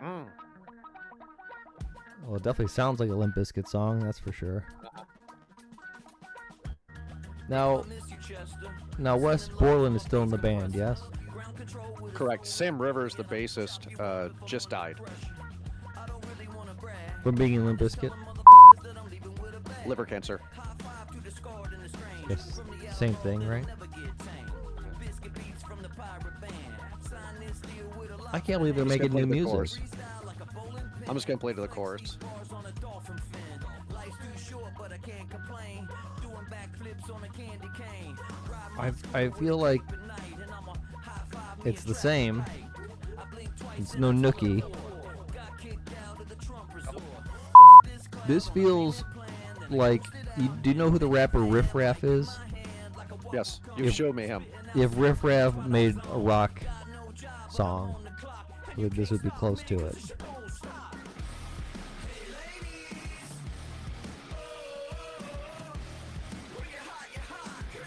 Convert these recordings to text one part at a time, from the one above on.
Well, it definitely sounds like a Limp Bizkit song, that's for sure. Now Wes Borland is still in the band, yes? Correct. Sam Rivers, the bassist, just died. From being in Limp Bizkit? Liver cancer. Yes, same thing, right? I can't believe they're making new music. Chorus. I'm just going to play to the chorus. I feel like it's the same. It's no nookie. This feels like... do you know who the rapper Riff Raff is? Yes, you showed me him. If Riff Raff made a rock song, this would be close to it.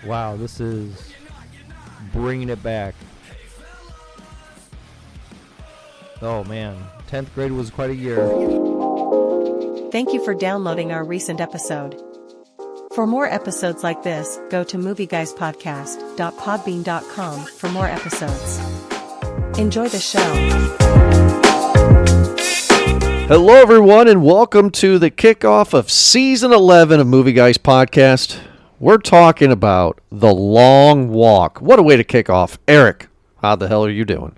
Wow, this is bringing it back. Oh man, 10th grade was quite a year. Thank you for downloading our recent episode. For more episodes like this, go to movieguyspodcast.podbean.com for more episodes. Enjoy the show. Hello, everyone, and welcome to the kickoff of Season 11 of Movie Guys Podcast. We're talking about The Long Walk. What a way to kick off. Eric, how the hell are you doing?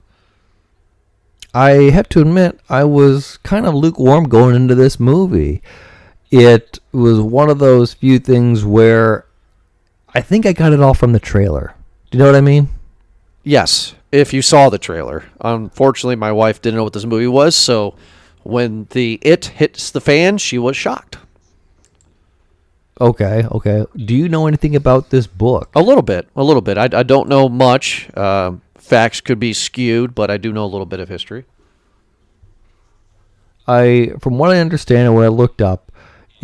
I have to admit, I was kind of lukewarm going into this movie. It was one of those few things where I think I got it all from the trailer. Do you know what I mean? Yes, if you saw the trailer. Unfortunately, my wife didn't know what this movie was, so when it hits the fan, she was shocked. Okay. Do you know anything about this book? A little bit. I don't know much. Facts could be skewed, but I do know a little bit of history. From what I understand and what I looked up,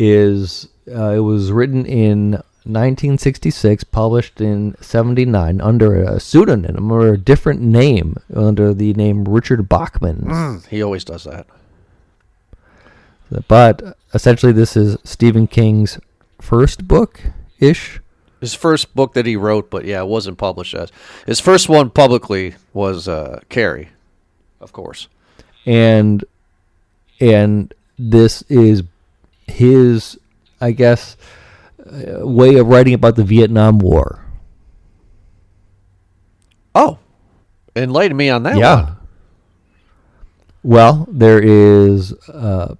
is it was written in 1966, published in 79 under a pseudonym or a different name, under the name Richard Bachman. He always does that. But essentially, this is Stephen King's first book-ish. His first book that he wrote, but yeah, it wasn't published as. His first one publicly was Carrie, of course. And this is his, I guess, way of writing about the Vietnam War. Oh, enlighten me on that one. Well, there is a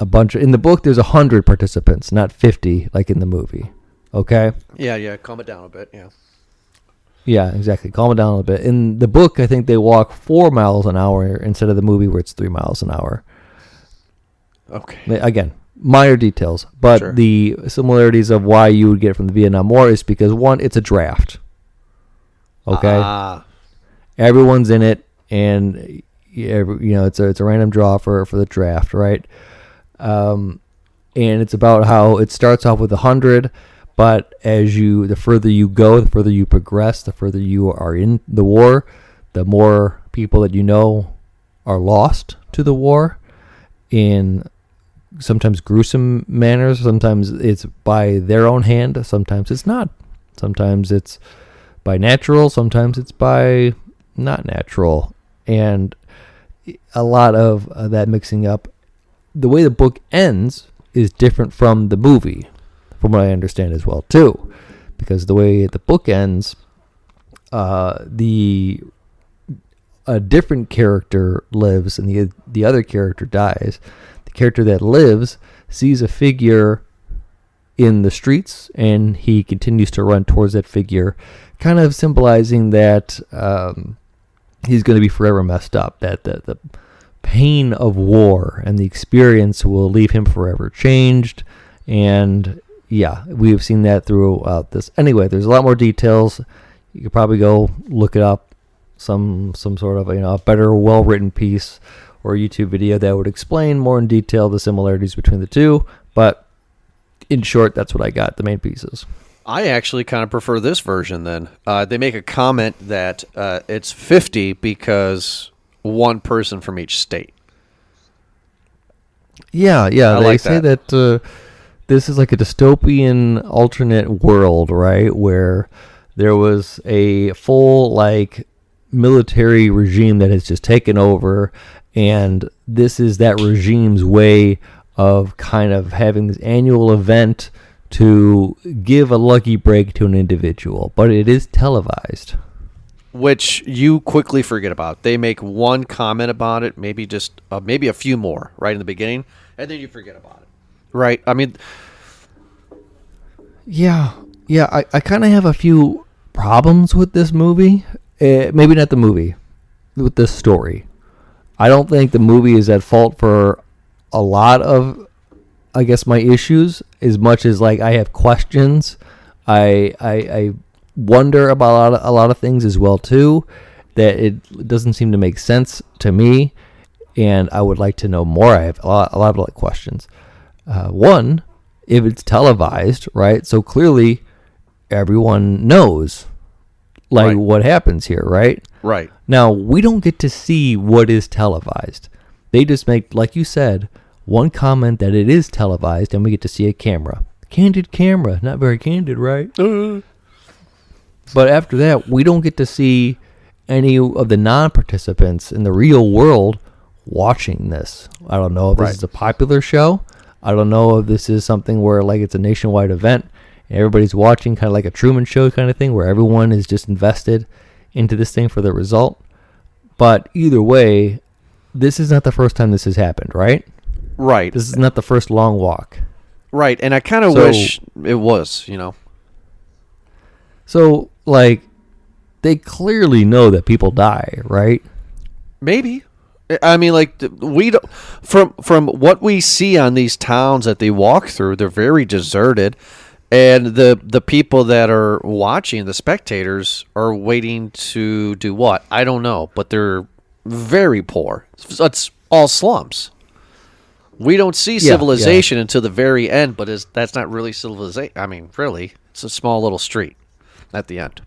bunch in the book. There's 100 participants, not 50 like in the movie. Okay. Yeah. Calm it down a bit. Yeah. Yeah, exactly. Calm it down a little bit. In the book, I think they walk 4 miles an hour instead of the movie where it's 3 miles an hour. Okay. Again, minor details, but sure. The similarities of why you would get from the Vietnam War is because, one, it's a draft. Okay. Everyone's in it, and it's a random draw for the draft, right? And it's about how it starts off with 100. But the further you go, the further you progress, the further you are in the war, the more people that you know are lost to the war in sometimes gruesome manners. Sometimes it's by their own hand. Sometimes it's not. Sometimes it's by natural. Sometimes it's by not natural. And a lot of that mixing up. The way the book ends is different from the movie, from what I understand as well, too. Because the way the book ends, a different character lives and the other character dies. The character that lives sees a figure in the streets, and he continues to run towards that figure, kind of symbolizing that he's going to be forever messed up, that the pain of war and the experience will leave him forever changed. And yeah, we have seen that throughout this. Anyway, there's a lot more details. You could probably go look it up, some sort of a better, well-written piece or YouTube video that would explain more in detail the similarities between the two. But in short, that's what I got, the main pieces. I actually kind of prefer this version then. They make a comment that it's 50 because one person from each state. Yeah. I They like say that this is like a dystopian alternate world, right? Where there was a full like military regime that has just taken over, and this is that regime's way of kind of having this annual event to give a lucky break to an individual, but it is televised. Which you quickly forget about. They make one comment about it, maybe just maybe a few more right in the beginning, and then you forget about it. Right? I mean, Yeah, I kind of have a few problems with this movie. Maybe not the movie, with this story. I don't think the movie is at fault for a lot of, I guess, my issues, as much as like I have questions. I wonder about a lot of things as well too, that it doesn't seem to make sense to me, and I would like to know more. I have a lot of like questions. One, if it's televised, right? So clearly everyone knows like Right. what happens here, right? right. Now, we don't get to see what is televised. They just make, like you said, one comment that it is televised, and we get to see a camera. Candid camera. Not very candid, right? But after that, we don't get to see any of the non-participants in the real world watching this. I don't know if this Right. is a popular show. I don't know if this is something where like it's a nationwide event and everybody's watching, kind of like a Truman Show kind of thing, where everyone is just invested into this thing for the result. But either way, this is not the first time this has happened, right? Right. This is not the first long walk. Right. And I kind of So- wish it was, you know. So, like, they clearly know that people die, right? Maybe. I mean, like we don't, from what we see on these towns that they walk through, they're very deserted, and the people that are watching, the spectators, are waiting to do what? I don't know, but they're very poor. It's all slums. We don't see civilization until the very end, but that's not really civilization. I mean, really, it's a small little street at the end.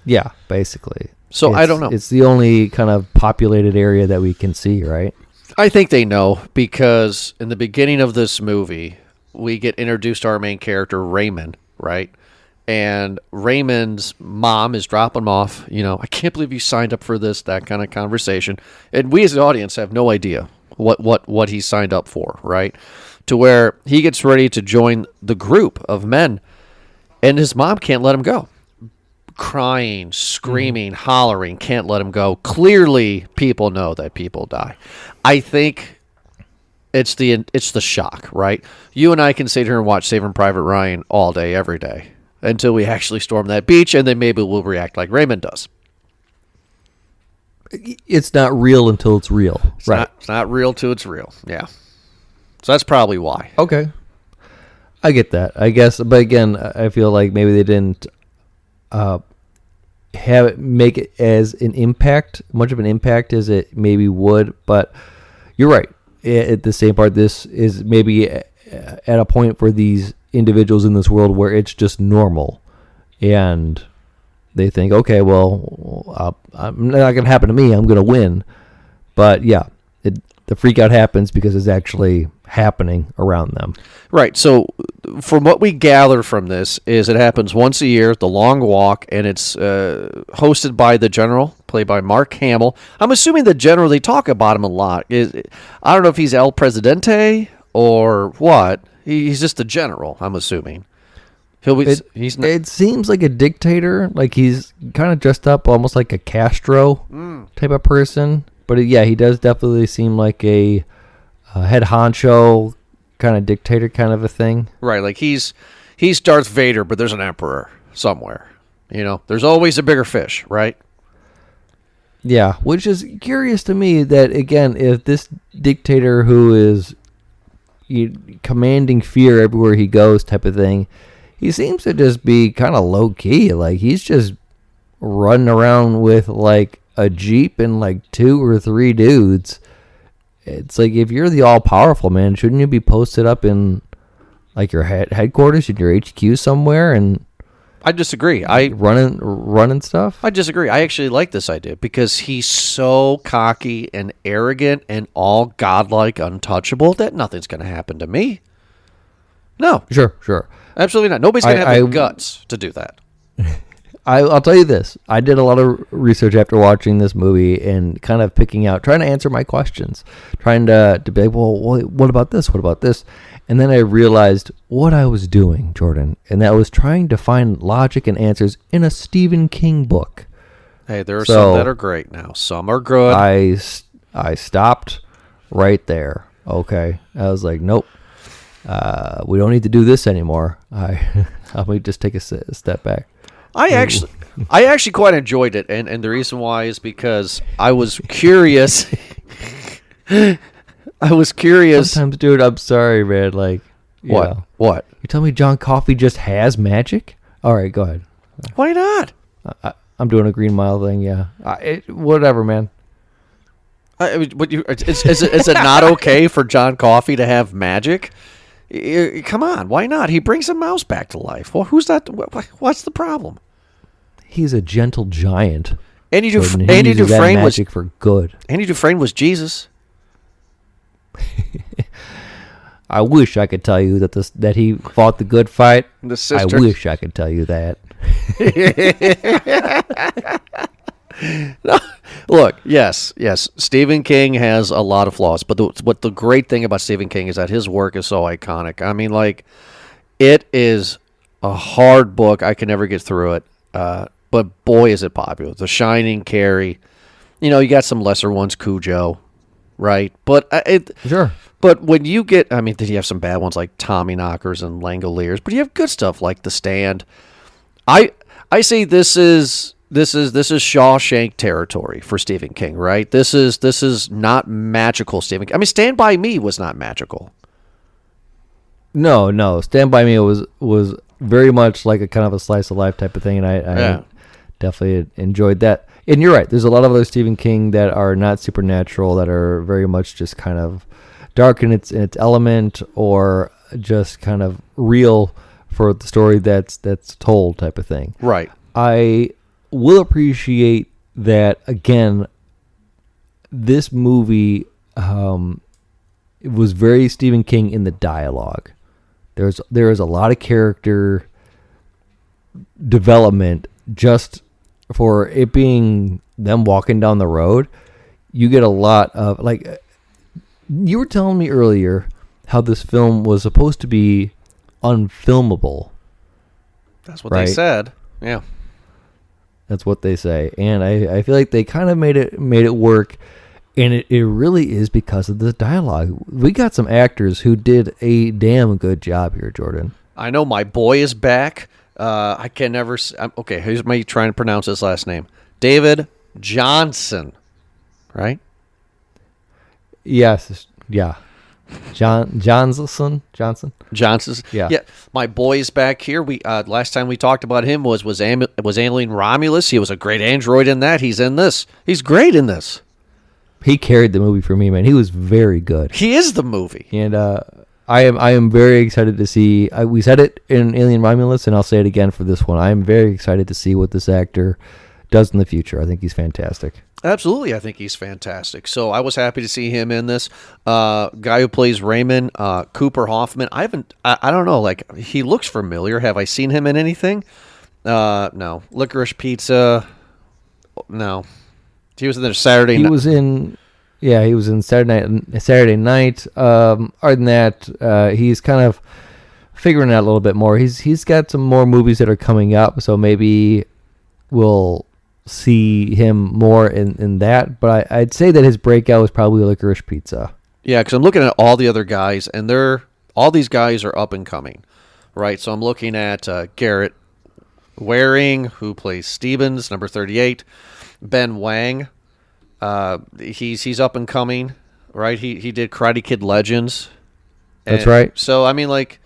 Yeah, basically. So I don't know. It's the only kind of populated area that we can see, right? I think they know because in the beginning of this movie, we get introduced to our main character, Raymond, right? And Raymond's mom is dropping him off. You know, I can't believe you signed up for this, that kind of conversation. And we as the audience have no idea what he signed up for, right? To where he gets ready to join the group of men, and his mom can't let him go. Crying, screaming, hollering, can't let him go. Clearly, people know that people die. I think it's the shock, right? You and I can sit here and watch Saving Private Ryan all day, every day, until we actually storm that beach, and then maybe we'll react like Raymond does. It's not real until it's real, right? It's not real till it's real. Yeah. So that's probably why. Okay. I get that, I guess. But again, I feel like maybe they didn't have it make it as much of an impact as it maybe would. But you're right. At the same part, this is maybe at a point for these individuals in this world where it's just normal, and they think, okay, well, I'm not going to happen to me. I'm going to win. But yeah, the freak out happens because it's actually happening around them. Right. So from what we gather from this is it happens once a year, the long walk, and it's hosted by the general, played by Mark Hamill. I'm assuming the general, they talk about him a lot. I don't know if he's El Presidente or what. He's just the general, I'm assuming. It seems like a dictator, like he's kind of dressed up almost like a Castro type of person. But yeah, he does definitely seem like a head honcho kind of dictator kind of a thing. Right, like he's Darth Vader, but there's an emperor somewhere. You know, there's always a bigger fish, right? Yeah, which is curious to me that, again, if this dictator who is commanding fear everywhere he goes type of thing, he seems to just be kind of low-key. Like, he's just running around with, like, a Jeep and, like, 2 or 3 dudes. It's like, if you're the all-powerful man, shouldn't you be posted up in, like, your headquarters, in your HQ somewhere, and I disagree. running stuff. I disagree. I actually like this idea because he's so cocky and arrogant and all godlike, untouchable that nothing's going to happen to me. No. Sure. Absolutely not. Nobody's going to have the guts to do that. I'll tell you this. I did a lot of research after watching this movie and kind of trying to answer my questions, trying to be like, well, what about this? What about this? And then I realized what I was doing, Jordan, and that was trying to find logic and answers in a Stephen King book. Hey, there are some that are great now. Some are good. I stopped right there. Okay. I was like, nope. We don't need to do this anymore. Let me just take a step back. I actually quite enjoyed it, and the reason why is because I was curious. Sometimes, dude, I'm sorry, man. Like, what? What? You tell me John Coffey just has magic? All right, go ahead. Why not? I'm doing a Green Mile thing. Yeah, whatever, man. Is it not okay for John Coffey to have magic? Come on, why not? He brings a mouse back to life. Well, who's that? What's the problem? He's a gentle giant. Andy Dufresne magic for good. Andy Dufresne was Jesus. I wish I could tell you that he fought the good fight. The sister. I wish I could tell you that. No, look, yes, Stephen King has a lot of flaws, but the great thing about Stephen King is that his work is so iconic. I mean, like, it is a hard book. I can never get through it, but boy, is it popular. The Shining, Carrie, you got some lesser ones, Cujo, right? But Sure. But when you get, I mean, did you have some bad ones like Tommyknockers and Langoliers? But you have good stuff like The Stand. I say this is Shawshank territory for Stephen King, right? This is not magical Stephen King. I mean, Stand By Me was not magical. No. Stand By Me was very much like a kind of a slice of life type of thing, and I definitely enjoyed that. And you're right. There's a lot of other Stephen King that are not supernatural, that are very much just kind of dark in its element, or just kind of real for the story that's told type of thing. Right. I will appreciate that, again, this movie it was very Stephen King in the dialogue. There is a lot of character development just for it being them walking down the road. You get a lot of, like, you were telling me earlier how this film was supposed to be unfilmable. That's what they said. Yeah. That's what they say. And I feel like they kind of made it work, and it really is because of the dialogue. We got some actors who did a damn good job here, Jordan. I know my boy is back. I can never... okay, here's me trying to pronounce his last name. David Johnson, right? Yes, yeah. Johnson. Yeah. My boy is back here. We last time we talked about him was Alien Romulus. He was a great android in that. He's in this. He's great in this. He carried the movie for me, man. He was very good. He is the movie. And I am very excited to see. We said it in Alien Romulus, and I'll say it again for this one. I am very excited to see what this actor does in the future. I think he's fantastic. Absolutely, I think he's fantastic. So I was happy to see him in this. Guy who plays Raymond, Cooper Hoffman. I don't know. Like, he looks familiar. Have I seen him in anything? No. Licorice Pizza. No. He was in there Saturday night. He was in Saturday Night. Other than that, he's kind of figuring it out a little bit more. He's got some more movies that are coming up, so maybe we'll see him more in that. But I'd say that his breakout was probably Licorice Pizza. Yeah, because I'm looking at all the other guys, and all these guys are up and coming, right? So I'm looking at Garrett Waring, who plays Stevens, number 38. Ben Wang, he's up and coming, right? He did Karate Kid Legends. That's right. So I mean, like,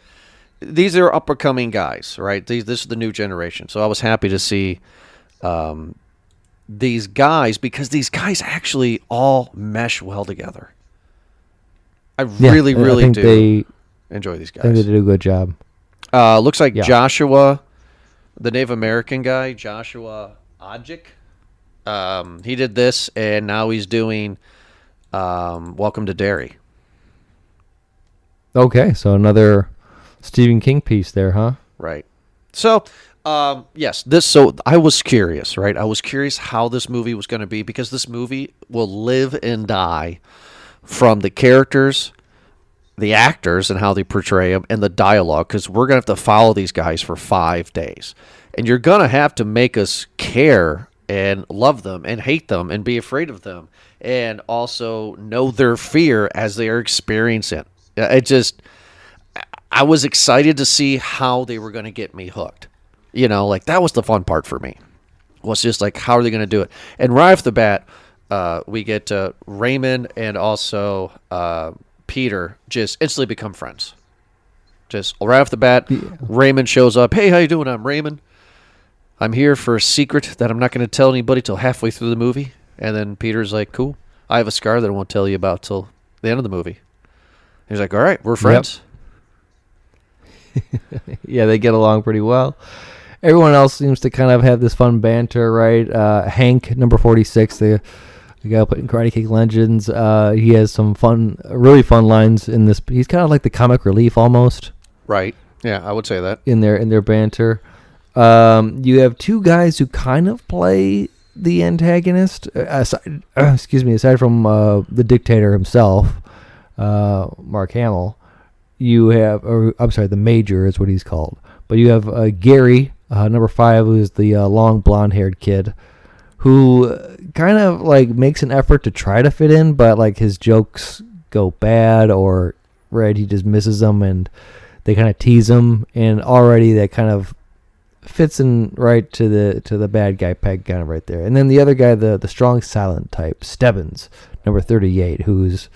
these are up and coming guys, right? This is the new generation. So I was happy to see these guys, because these guys actually all mesh well together. I really do enjoy these guys. I think they did a good job. Looks like Joshua the Native American guy, Joshua Odjick. He did this, and now he's doing Welcome to Derry. Okay, so another Stephen King piece there, huh? Right. So, yes, so I was curious, right? I was curious how this movie was going to be, because this movie will live and die from the characters, the actors, and how they portray them, and the dialogue, because we're going to have to follow these guys for 5 days. And you're going to have to make us care and love them and hate them and be afraid of them and also know their fear as they are experiencing it. I was excited to see how they were going to get me hooked. Like, that was the fun part for me. Was just like, how are they going to do it? And right off the bat, we get Raymond and also Peter just instantly become friends. Just right off the bat, yeah. Raymond shows up. Hey, how you doing? I'm Raymond. I'm here for a secret that I'm not going to tell anybody till halfway through the movie. And then Peter's like, cool. I have a scar that I won't tell you about till the end of the movie. He's like, all right, we're friends. Yep. Yeah, they get along pretty well. Everyone else seems to kind of have this fun banter, right? Hank, number 46, the guy put in Karate Kid Legends. He has some really fun lines in this. He's kind of like the comic relief almost. Right. Yeah, I would say that. In their banter. You have two guys who kind of play the antagonist. Aside from the dictator himself, Mark Hamill. You have, the Major is what he's called. But you have Gary, number 5, who's the long blonde-haired kid, who kind of like makes an effort to try to fit in, but like his jokes go bad, or right, he just misses them, and they kind of tease him, and already that kind of fits in right to the bad guy peg kind of right there. And then the other guy, the strong silent type, Stebbins, number 38, who's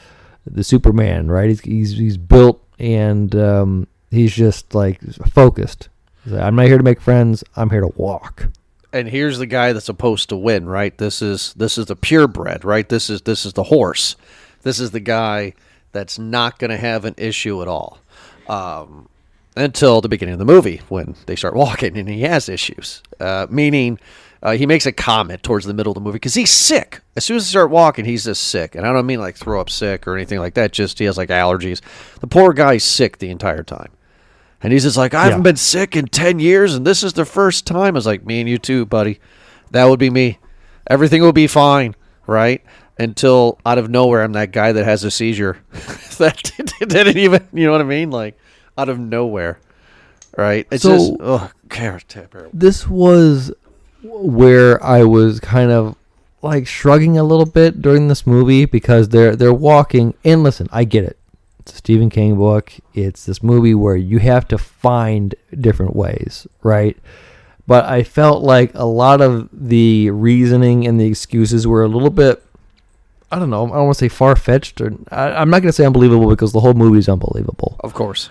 the Superman, right? He's built, and he's just like focused. He's like, I'm not here to make friends. I'm here to walk. And here's the guy that's supposed to win, right? This is the purebred, right? This is the horse. This is the guy that's not going to have an issue at all. Until the beginning of the movie, when they start walking and he has issues. Meaning, he makes a comment towards the middle of the movie because he's sick. As soon as they start walking, he's just sick. And I don't mean like throw up sick or anything like that. Just he has like allergies. The poor guy's sick the entire time. And he's just like, I haven't been sick in 10 years, and this is the first time. I was like, me and you too, buddy. That would be me. Everything will be fine, right? Until out of nowhere, I'm that guy that has a seizure. That didn't even, you know what I mean? Like, out of nowhere, right? It's terrible. This was where I was kind of like shrugging a little bit during this movie, because they're walking, and listen, I get it. It's a Stephen King book. It's this movie where you have to find different ways, right? But I felt like a lot of the reasoning and the excuses were a little bit, I don't know, I don't want to say far-fetched, or I'm not going to say unbelievable, because the whole movie is unbelievable. Of course.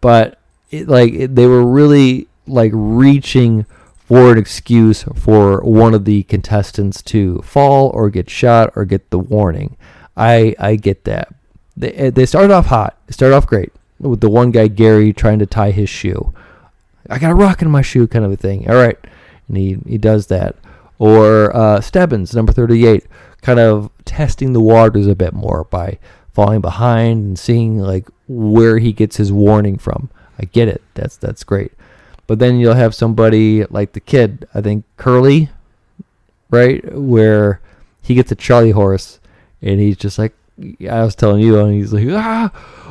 But they were really like reaching for an excuse for one of the contestants to fall or get shot or get the warning. I get that. They started off hot. They started off great with the one guy, Gary, trying to tie his shoe. I got a rock in my shoe, kind of a thing. All right, and he does that. Or Stebbins, number 38, kind of testing the waters a bit more by falling behind and seeing like where he gets his warning from. I get it. That's great. But then you'll have somebody like the kid, I think Curly, right, where he gets a Charlie horse, and he's just like, I was telling you, and he's like,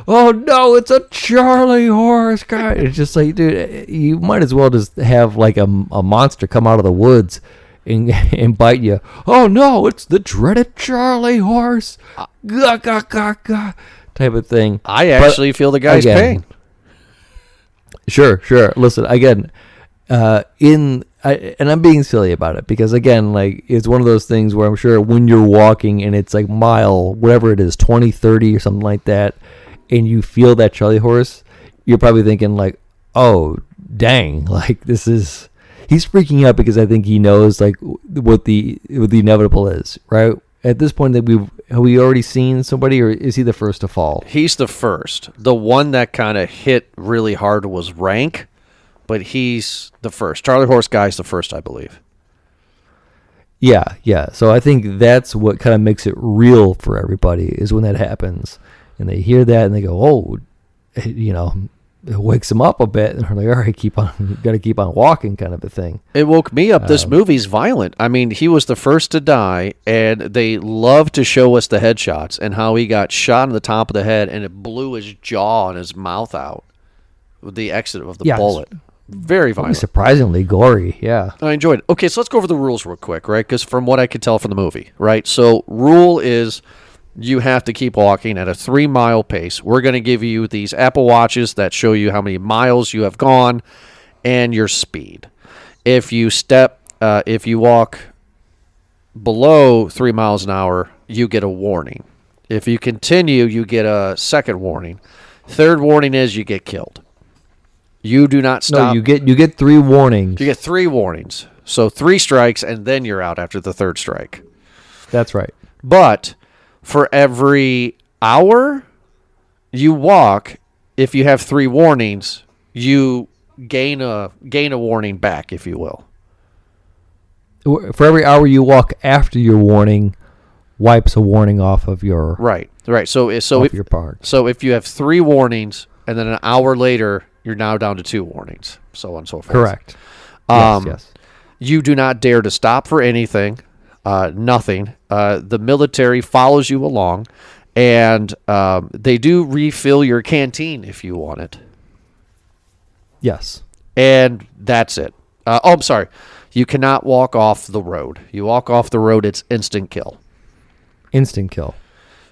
oh no, it's a Charlie horse, guy. It's just like, dude, you might as well just have like a monster come out of the woods and bite you. Oh no, it's the dreaded Charlie horse. Gah, gah, gah, gah, type of thing. I actually feel the guy's pain. Sure. Listen, again, and I'm being silly about it, because again, like, it's one of those things where I'm sure when you're walking and it's like mile, whatever it is, 20, 30 or something like that, and you feel that Charlie horse, you're probably thinking like, oh, dang, like he's freaking out, because I think he knows like what the inevitable is, right? At this point, that have we already seen somebody, or is he the first to fall? He's the first. The one that kind of hit really hard was Rank, but he's the first. Charlie Horse Guy's the first, I believe. Yeah. So I think that's what kind of makes it real for everybody is when that happens. And they hear that and they go, oh, it wakes them up a bit. And they're like, all right, got to keep on walking kind of a thing. It woke me up. This movie's violent. I mean, he was the first to die, and they love to show us the headshots and how he got shot in the top of the head and it blew his jaw and his mouth out with the exit of the bullet. Very violent. Surprisingly gory, yeah. I enjoyed it. Okay, so let's go over the rules real quick, right? Because from what I could tell from the movie, right? So rule is you have to keep walking at a 3-mile pace. We're going to give you these Apple Watches that show you how many miles you have gone and your speed. If you walk below 3 miles an hour, you get a warning. If you continue, you get a second warning. Third warning is you get killed. You do not stop. No, you get 3 warnings. You get 3 warnings. So 3 strikes, and then you're out after the third strike. That's right. But for every hour you walk, if you have 3 warnings, you gain a warning back, if you will. For every hour you walk after your warning, wipes a warning off of your right. So if your part. So if you have 3 warnings, and then an hour later you're now down to 2 warnings, so on and so forth. Correct. Yes. You do not dare to stop for anything, nothing. The military follows you along, and they do refill your canteen if you want it. Yes. And that's it. I'm sorry. You cannot walk off the road. You walk off the road, it's instant kill. Instant kill.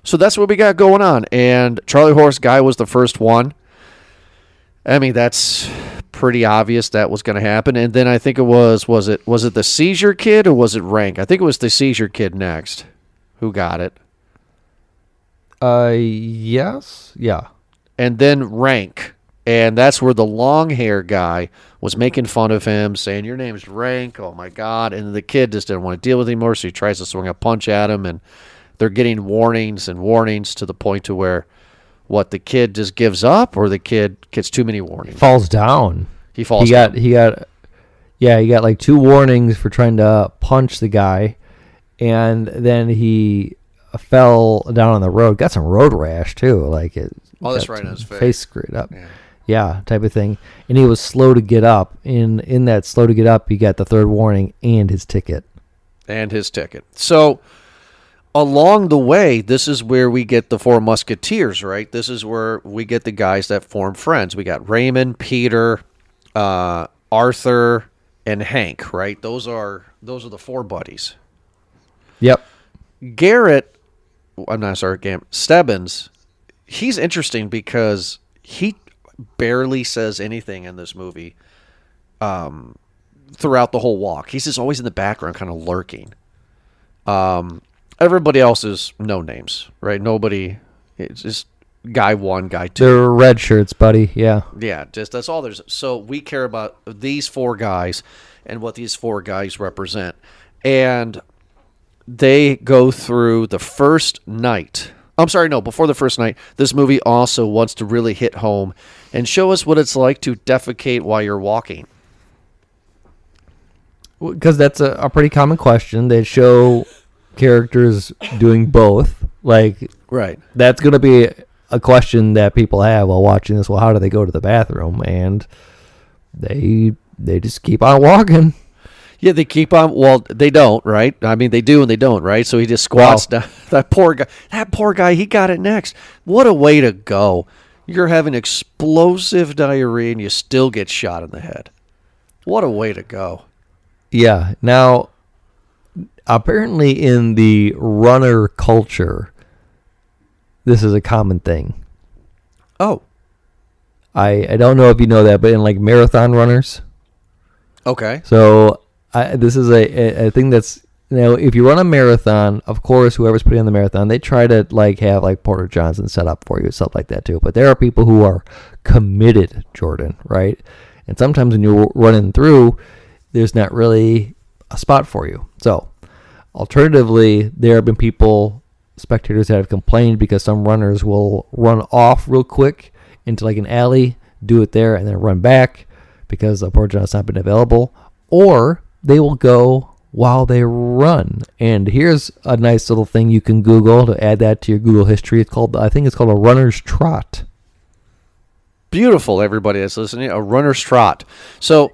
So that's what we got going on. And Charlie Horse Guy was the first one. I mean, that's pretty obvious that was going to happen. And then I think it was it the Seizure Kid or was it Rank? I think it was the Seizure Kid next who got it. Yes. Yeah. And then Rank. And that's where the long hair guy was making fun of him, saying, your name's Rank, oh my God. And the kid just didn't want to deal with him anymore, so he tries to swing a punch at him, and they're getting warnings and warnings to the point to where the kid just gives up, or the kid gets too many warnings. Falls down. He falls down. He got like 2 warnings for trying to punch the guy, and then he fell down on the road. Got some road rash too, like it. Oh, that's right on his face. Face screwed up. Yeah, type of thing. And he was slow to get up. In that slow to get up, he got the 3rd warning and his ticket. So along the way, this is where we get the 4 Musketeers, right? This is where we get the guys that form friends. We got Raymond, Peter, Arthur, and Hank, right? Those are the 4 buddies. Yep. Stebbins, he's interesting because he barely says anything in this movie throughout the whole walk. He's just always in the background kind of lurking. Everybody else is no names, right? Nobody, it's just guy 1, guy 2. They're red shirts, buddy. Yeah. Yeah, just that's all there's. So we care about these 4 guys and what these 4 guys represent. And they go through the first night. Before the first night, this movie also wants to really hit home and show us what it's like to defecate while you're walking. Because that's a pretty common question. They show characters doing both. Like, right. That's going to be a question that people have while watching this. Well, how do they go to the bathroom? And they just keep on walking. Yeah, they keep on. Well, they don't, right? I mean, they do and they don't, right? So he just squats down. That poor guy, he got it next. What a way to go. You're having explosive diarrhea and you still get shot in the head. What a way to go. Yeah. Now, apparently in the runner culture, this is a common thing. Oh. I don't know if you know that, but in like marathon runners. Okay. So this is a thing that's, if you run a marathon, of course, whoever's putting on the marathon, they try to like have like Porter Johnson set up for you, stuff like that too. But there are people who are committed, Jordan, right? And sometimes when you're running through, there's not really a spot for you. So alternatively, there have been spectators that have complained because some runners will run off real quick into like an alley, do it there, and then run back because a porta john has not been available, or they will go while they run. And here's a nice little thing you can Google to add that to your Google history. I think it's called a runner's trot. Beautiful, everybody that's listening. A runner's trot. So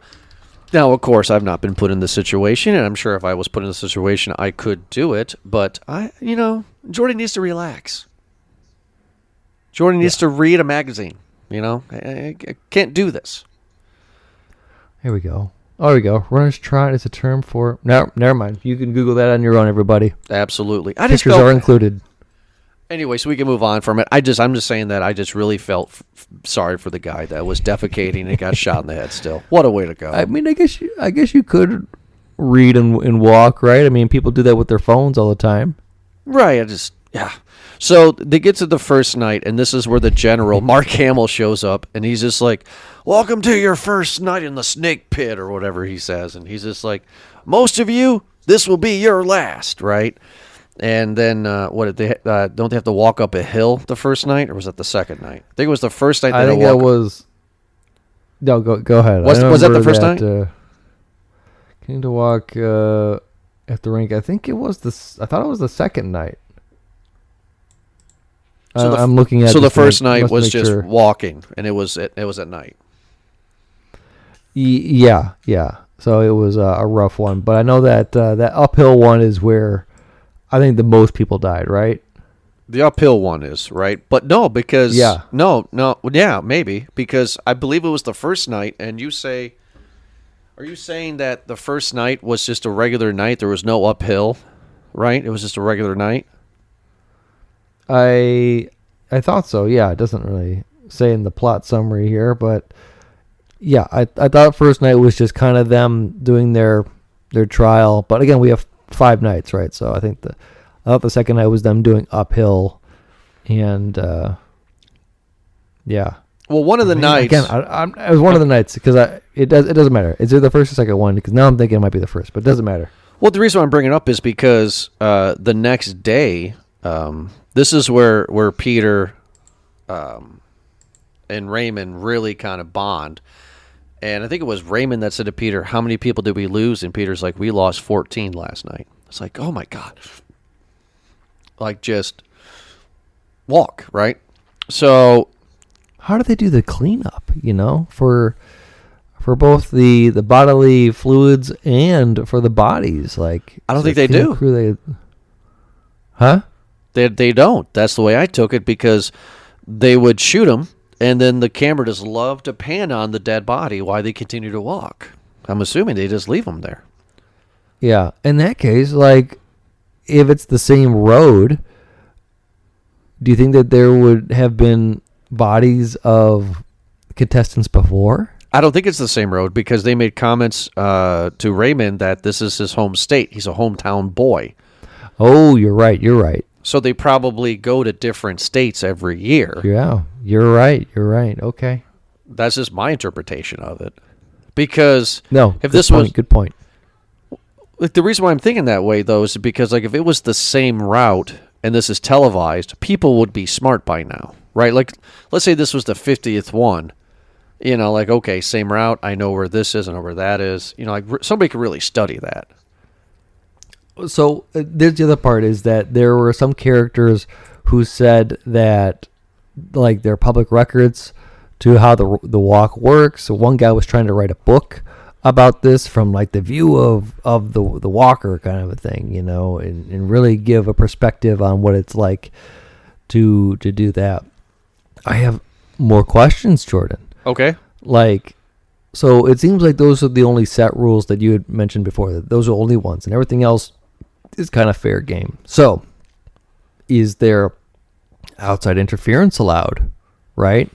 now, of course, I've not been put in this situation, and I'm sure if I was put in this situation, I could do it. But Jordan needs to relax. Jordan needs to read a magazine. I can't do this. Here we go. Oh, there we go. Runner's trot is a term for... No, never mind. You can Google that on your own, everybody. Absolutely. Pictures are included. Anyway, so we can move on from it. I'm just saying that I just really felt sorry for the guy that was defecating and got shot in the head still. What a way to go. I mean, I guess you could read and walk, right? I mean, people do that with their phones all the time. Right. Yeah. So they get to the first night, and this is where the general, Mark Hamill, shows up, and he's just like, welcome to your first night in the snake pit, or whatever he says. And he's just like, most of you, this will be your last, right? And then, don't they have to walk up a hill the first night, or was that the second night? I think it was the first night. I think that was... No, go ahead. Was that the first night? Came to walk at the rink. I think it was I thought it was the second night. So I'm looking at. So the first night was just walking, and it was at night. Yeah. So it was a rough one, but I know that that uphill one is where I think the most people died, right? The uphill one is, right? But no, because maybe because I believe it was the first night, and are you saying that the first night was just a regular night? There was no uphill, right? It was just a regular night. I thought so. Yeah, it doesn't really say in the plot summary here, but yeah, I thought first night was just kind of them doing their trial. But again, we have 5 nights, right? So I thought the second night was them doing uphill, and yeah. Well, one of the nights again, it was one of the nights because it doesn't matter. It's either the first or second one because now I'm thinking it might be the first, but it doesn't matter. Well, the reason why I'm bringing it up is because the next day. This is where Peter and Raymond really kind of bond. And I think it was Raymond that said to Peter, how many people did we lose? And Peter's like, we lost 14 last night. It's like, oh my God. Like, just walk, right? So how do they do the cleanup, for both the bodily fluids and for the bodies? Like, I don't think they do. Huh? They don't. That's the way I took it, because they would shoot them, and then the camera just loved to pan on the dead body while they continue to walk. I'm assuming they just leave them there. Yeah. In that case, like, if it's the same road, do you think that there would have been bodies of contestants before? I don't think it's the same road, because they made comments to Raymond that this is his home state. He's a hometown boy. Oh, you're right. So they probably go to different states every year. Yeah, you're right. Okay. That's just my interpretation of it. Because good point. Like, the reason why I'm thinking that way, though, is because, like, if it was the same route and this is televised, people would be smart by now, right? Like, let's say this was the 50th one. Like, okay, same route. I know where this is. I know where that is. Like, somebody could really study that. So there's the other part, is that there were some characters who said that, like, their public records to how the walk works. So one guy was trying to write a book about this from, like, the view of the walker kind of a thing, and really give a perspective on what it's like to do that. I have more questions, Jordan. Okay. Like, so it seems like those are the only set rules that you had mentioned before. That those are only ones, and everything else is kind of fair game. So, is there outside interference allowed, right?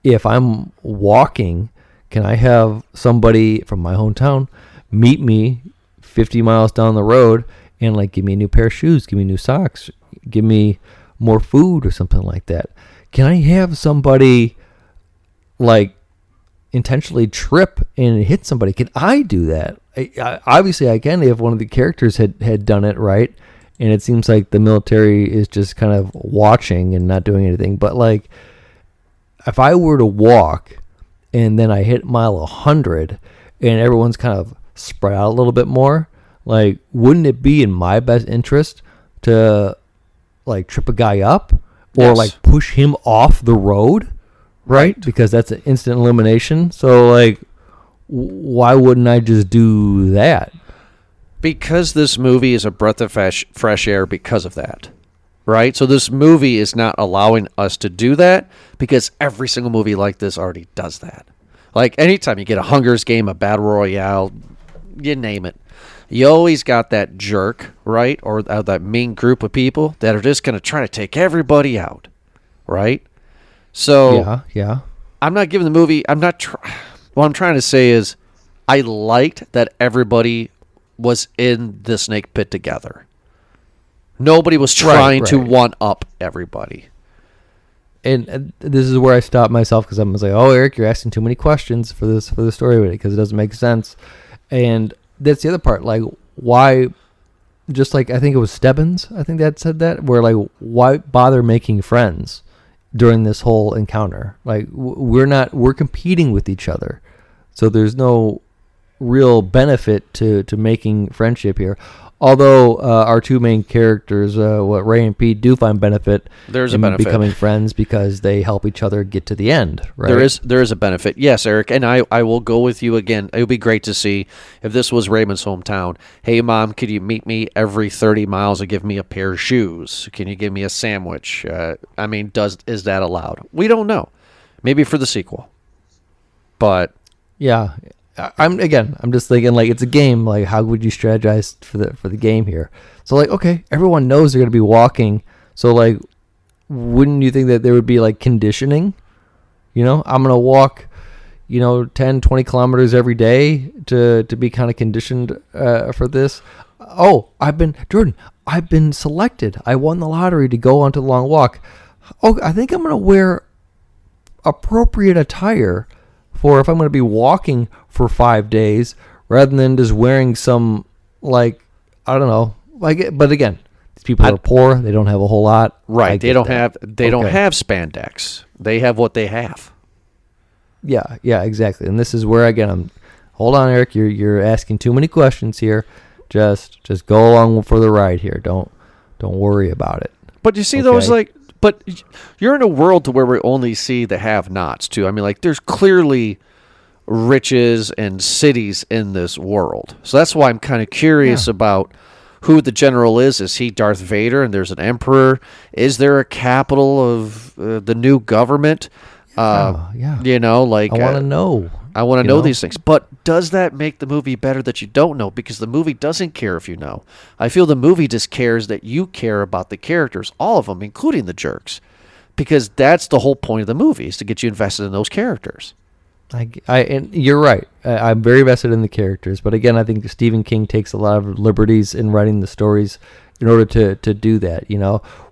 If I'm walking, can I have somebody from my hometown meet me 50 miles down the road and, like, give me a new pair of shoes, give me new socks, give me more food or something like that? Can I have somebody, like, intentionally trip and hit somebody? Can I do that? Obviously I can if one of the characters had done it, right? And it seems like the military is just kind of watching and not doing anything. But, like, if I were to walk and then I hit mile 100 and everyone's kind of spread out a little bit more, like, wouldn't it be in my best interest to, like, trip a guy up or, Yes. like, push him off the road, right? Because that's an instant elimination. So, like, why wouldn't I just do that? Because this movie is a breath of fresh air because of that, right? So this movie is not allowing us to do that because every single movie like this already does that. Like, anytime you get a Hunger's Game, a Battle Royale, you name it, you always got that jerk, right? Or that mean group of people that are just going to try to take everybody out, right? So Yeah. I'm not giving the movie. What I'm trying to say is, I liked that everybody was in the snake pit together. Nobody was trying to one up everybody. And this is where I stopped myself because I was like, "Oh, Eric, you're asking too many questions for the story because it doesn't make sense." And that's the other part. Like, why? Just like I think it was Stebbins, I think that said that. Where, like, why bother making friends during this whole encounter? Like, we're competing with each other, so there's no real benefit to making friendship here. Although our two main characters, Ray and Pete, do find benefit in becoming friends because they help each other get to the end, right? There is a benefit. Yes, Eric, and I will go with you again. It would be great to see if this was Raymond's hometown. Hey, Mom, could you meet me every 30 miles and give me a pair of shoes? Can you give me a sandwich? I mean, is that allowed? We don't know. Maybe for the sequel. But yeah. I'm just thinking, like, it's a game. Like, how would you strategize for the game here? So, like, okay, everyone knows they're going to be walking. So, like, wouldn't you think that there would be, like, conditioning? You know, I'm going to walk, 10, 20 kilometers every day to be kind of conditioned for this. Oh, I've been selected. I won the lottery to go on to the long walk. Oh, I think I'm going to wear appropriate attire for if I'm going to be walking for 5 days rather than just wearing some, like, I don't know. Like, but again, these people are poor. They don't have a whole lot. Right. They don't have spandex. They have what they have. Yeah, exactly. And this is where, again, hold on, Eric. You're asking too many questions here. Just go along for the ride here. Don't worry about it. But you see those, like, but you're in a world to where we only see the have-nots too. I mean, like, there's clearly riches and cities in this world. So that's why I'm kind of curious about who the general is. Is he Darth Vader and there's an emperor? Is there a capital of the new government? Yeah. Like, I want to know. I want to know these things. But does that make the movie better that you don't know? Because the movie doesn't care if you know. I feel the movie just cares that you care about the characters, all of them, including the jerks. Because that's the whole point of the movie, is to get you invested in those characters. And you're right. I'm very vested in the characters. But again, I think Stephen King takes a lot of liberties in writing the stories in order to do that,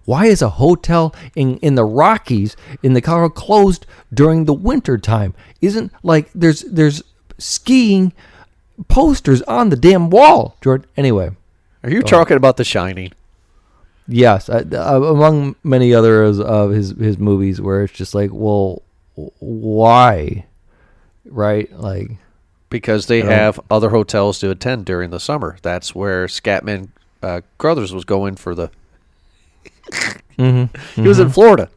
Why is a hotel in the Rockies in the Colorado closed during the winter time? Isn't, like, there's skiing posters on the damn wall, Jordan. Anyway. Are you talking about The Shining? Yes. Among many others of his movies where it's just like, well, why? Right? Like, because they have other hotels to attend during the summer. That's where Scatman Crothers was going for the... He was in Florida.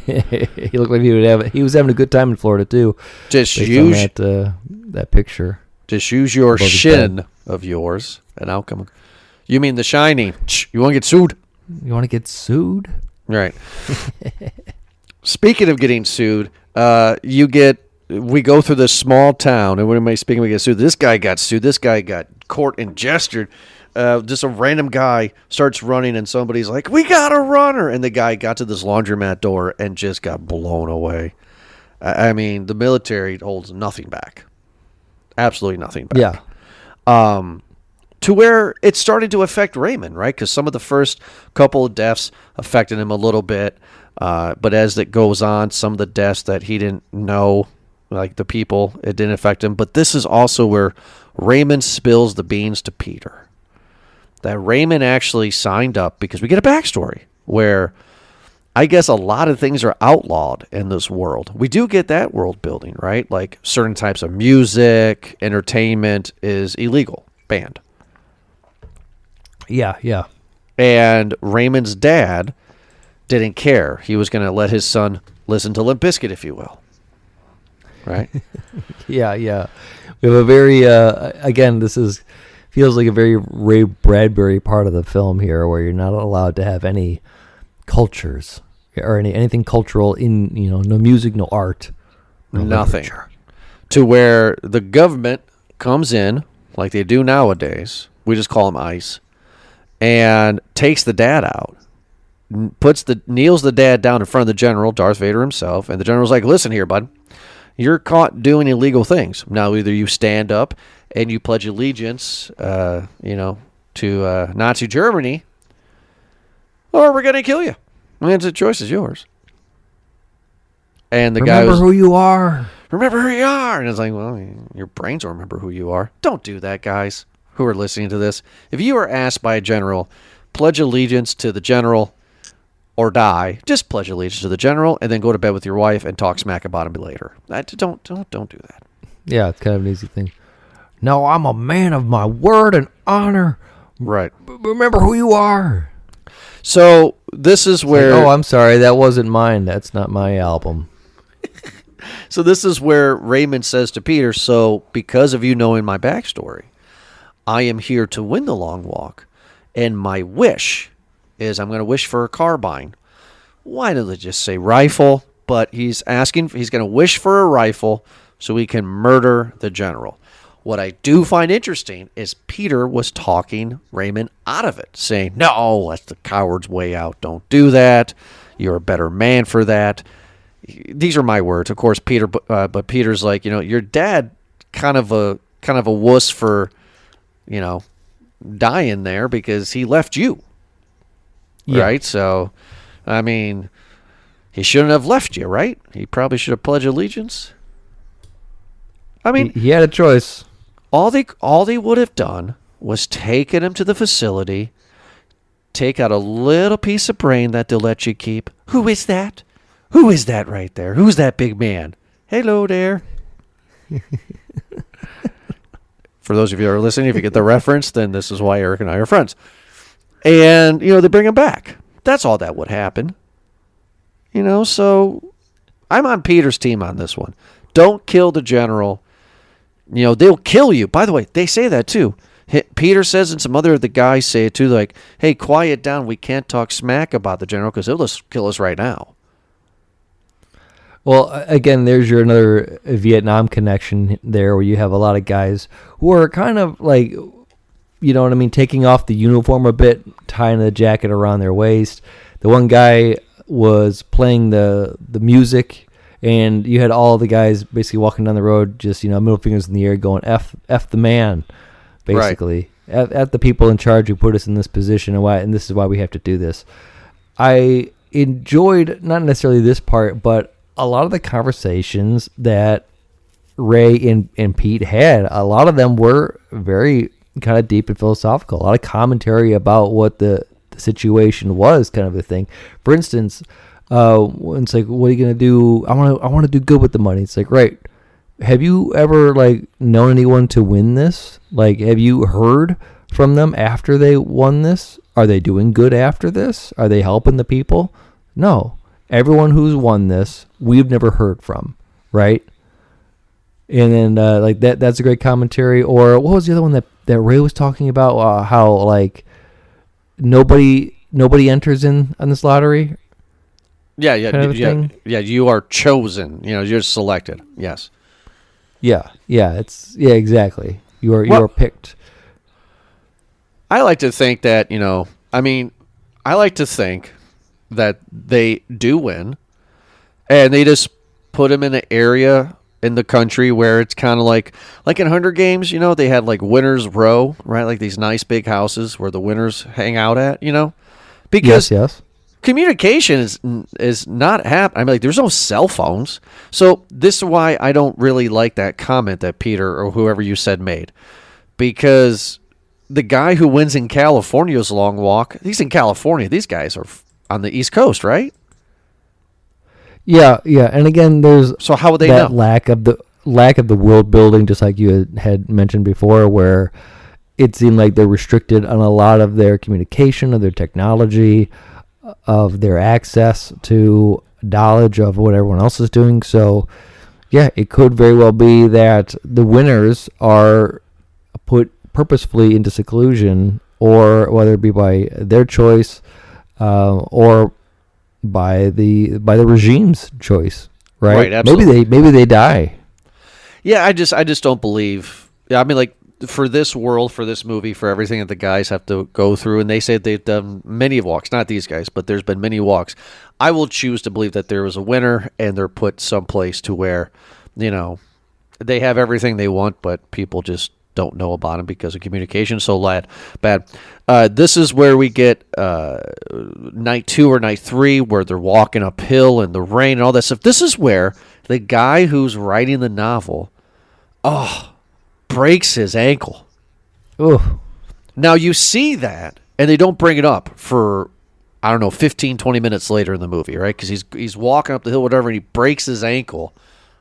He looked like he was having a good time in Florida too. Just use that picture. Just use your shin of yours, and I'll come. You mean The Shining? You want to get sued? You want to get sued? Right. Speaking of getting sued, we go through this small town, and when am I speaking? We get sued. This guy got sued. This guy got court and gestured. Just a random guy starts running, and somebody's like, "We got a runner!" And the guy got to this laundromat door and just got blown away. I mean, the military holds nothing back. Absolutely nothing back. Yeah. To where it started to affect Raymond, right? Because some of the first couple of deaths affected him a little bit. But as it goes on, some of the deaths that he didn't know, like the people, it didn't affect him. But this is also where Raymond spills the beans to Peter. That Raymond actually signed up, because we get a backstory where I guess a lot of things are outlawed in this world. We do get that world building, right? Like certain types of music, entertainment is illegal, banned. Yeah, yeah. And Raymond's dad didn't care. He was going to let his son listen to Limp Bizkit, if you will. Right? Yeah, yeah. We have a very, again, feels like a very Ray Bradbury part of the film here, where you're not allowed to have any cultures or anything cultural in, no music, no art, no nothing. literature. To where the government comes in, like they do nowadays, we just call them ICE, and takes the dad out, kneels the dad down in front of the general, Darth Vader himself, and the general's like, listen here, bud, you're caught doing illegal things. Now either you stand up and you pledge allegiance, to Nazi Germany, or we're going to kill you. I mean, the choice is yours. And the guy remember who you are. Remember who you are. And it's like, well, your brains don't remember who you are. Don't do that, guys who are listening to this. If you are asked by a general, pledge allegiance to the general or die, just pledge allegiance to the general and then go to bed with your wife and talk smack about him later. Don't do that. Yeah, it's kind of an easy thing. No, I'm a man of my word and honor. Right. Remember who you are. So this is where... oh, I'm sorry. That wasn't mine. That's not my album. So this is where Raymond says to Peter, so because of you knowing my backstory, I am here to win the long walk. And my wish is I'm going to wish for a carbine. Why don't they just say rifle? But he's going to wish for a rifle so he can murder the general. What I do find interesting is Peter was talking Raymond out of it, saying, no, that's the coward's way out. Don't do that. You're a better man for that. These are my words. Of course, Peter, but Peter's like, your dad kind of a wuss for, dying there because he left you. Yeah. Right? So, I mean, he shouldn't have left you, right? He probably should have pledged allegiance. I mean, he had a choice. All they would have done was taken him to the facility, take out a little piece of brain that they'll let you keep. Who is that? Who is that right there? Who's that big man? Hello there. For those of you who are listening, if you get the reference, then this is why Eric and I are friends. And, they bring him back. That's all that would happen. So I'm on Peter's team on this one. Don't kill the general. They'll kill you. By the way, they say that too. Peter says, and some other of the guys say it too, like, hey, quiet down. We can't talk smack about the general because he'll just kill us right now. Well, again, there's your another Vietnam connection there where you have a lot of guys who are kind of like, taking off the uniform a bit, tying the jacket around their waist. The one guy was playing the music, and you had all the guys basically walking down the road, just, middle fingers in the air going, F the man, basically. Right. F the people in charge who put us in this position, and this is why we have to do this. I enjoyed, not necessarily this part, but a lot of the conversations that Ray and Pete had, a lot of them were very kind of deep and philosophical. A lot of commentary about what the situation was, kind of a thing. For instance, when it's like, what are you gonna do? I want to do good with the money. It's like, right. Have you ever known anyone to win this? Have you heard from them after they won this? Are they doing good after this? Are they helping the people? No. Everyone who's won this, we've never heard from, right? And then that's a great commentary. Or what was the other one that Ray was talking about? How nobody enters in on this lottery. Yeah. You are chosen. You're selected. Yes. Yeah. Exactly. You are picked. I like to think that I like to think that they do win, and they just put them in an area in the country where it's kind of like in Hunger Games, they had winners row, right? Like these nice big houses where the winners hang out at, because yes. Communication is not happening. I mean, there's no cell phones. So this is why I don't really like that comment that Peter or whoever you said made, because the guy who wins in California's long walk, he's in California. These guys are on the East Coast, right? Yeah, and again, there's So how would they that know? lack of the world building, just like you had mentioned before, where it seemed like they're restricted on a lot of their communication, of their technology, of their access to knowledge of what everyone else is doing. So, yeah, it could very well be that the winners are put purposefully into seclusion, or whether it be by their choice, or by the regime's choice, right? Right, absolutely. Maybe they die. Yeah, I just don't believe. Yeah, I mean, like for this world, for this movie, for everything that the guys have to go through, and they say they've done many walks, not these guys, but there's been many walks. I will choose to believe that there was a winner, and they're put someplace to where, they have everything they want, but people just don't know about them because of communication so bad. This is where we get night 2 or night 3, where they're walking uphill in the rain and all that stuff. This is where the guy who's writing the novel, breaks his ankle. Oh, Now you see that, and they don't bring it up for, I don't know, 15, 20 minutes later in the movie, right? Because he's walking up the hill, whatever, and he breaks his ankle,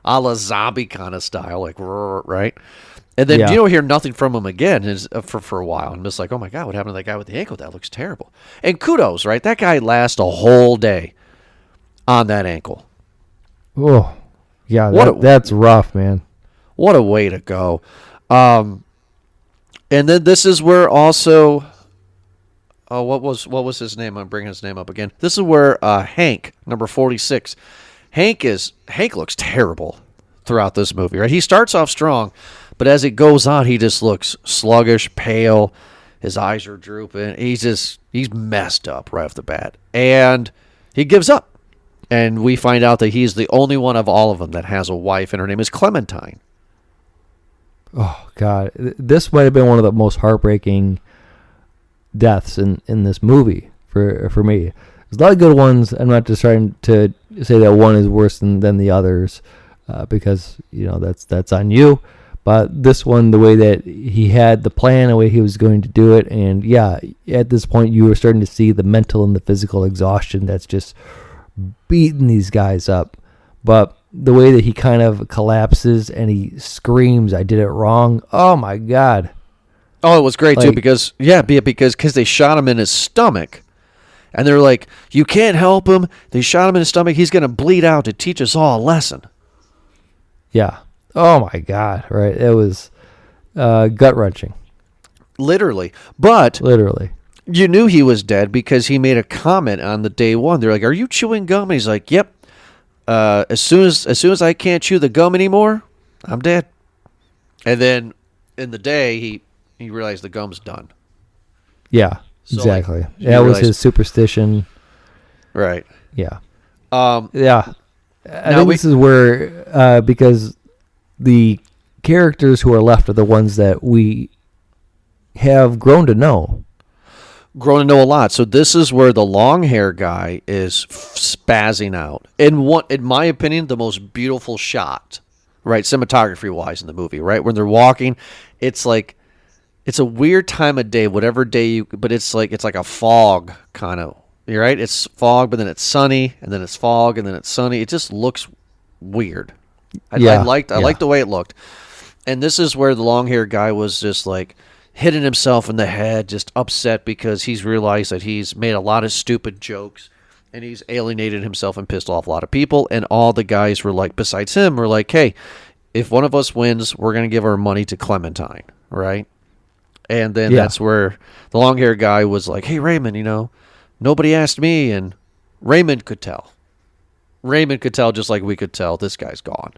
a la zombie kind of style, like, right? And then Yeah. you don't hear nothing from him again for a while. I'm just like, oh my God, what happened to that guy with the ankle? That looks terrible. And kudos, right? That guy lasts a whole day on that ankle. oh, yeah. What That's rough, man. What a way to go. And then this is where also, what was his name? I'm bringing his name up again. This is where Hank, number 46. Hank looks terrible throughout this movie, right? He starts off strong, but as it goes on, he just looks sluggish, pale. His eyes are drooping. He's messed up right off the bat, and he gives up. And we find out that he's the only one of all of them that has a wife, and her name is Clementine. Oh God, this might have been one of the most heartbreaking deaths in this movie for me. There's a lot of good ones. I'm not just trying to say that one is worse than the others, because that's on you. But this one, the way that he had the plan, the way he was going to do it, and yeah, at this point you were starting to see the mental and the physical exhaustion that's just beating these guys up. But the way that he kind of collapses and he screams, "I did it wrong." Oh my God. Oh, it was great too Like- because they shot him in his stomach, and they're like, "You can't help him." They shot him in his stomach. He's gonna bleed out to teach us all a lesson. Yeah. Oh my God. Right. It was gut wrenching. Literally, but Literally. you knew he was dead because he made a comment on the day one. They're like, "Are you chewing gum?" And he's like, "Yep." As soon as I can't chew the gum anymore, I'm dead. And then in the day, he realized the gum's done. Yeah. So, Exactly. he That was realized- his superstition. Right. Yeah. Um. Yeah. I Now think we- this is where, because the characters who are left are the ones that we have grown to know. Grown to know a lot. So this is where the long hair guy is spazzing out. In my opinion, the most beautiful shot, right, cinematography wise in the movie, right? When they're walking, it's like it's a weird time of day, whatever day but it's like a fog kind of. You're right. It's fog, but then it's sunny, and then it's fog, and then it's sunny. It just looks weird. I liked the way it looked. And this is where the long hair guy was just like hitting himself in the head, just upset because he's realized that he's made a lot of stupid jokes and he's alienated himself and pissed off a lot of people. And all the guys were like, besides him, were like, "Hey, if one of us wins, we're going to give our money to Clementine," right? And then that's where the long hair guy was like, "Hey, Raymond, nobody asked me." And Raymond could tell. Raymond could tell just like we could tell this guy's gone,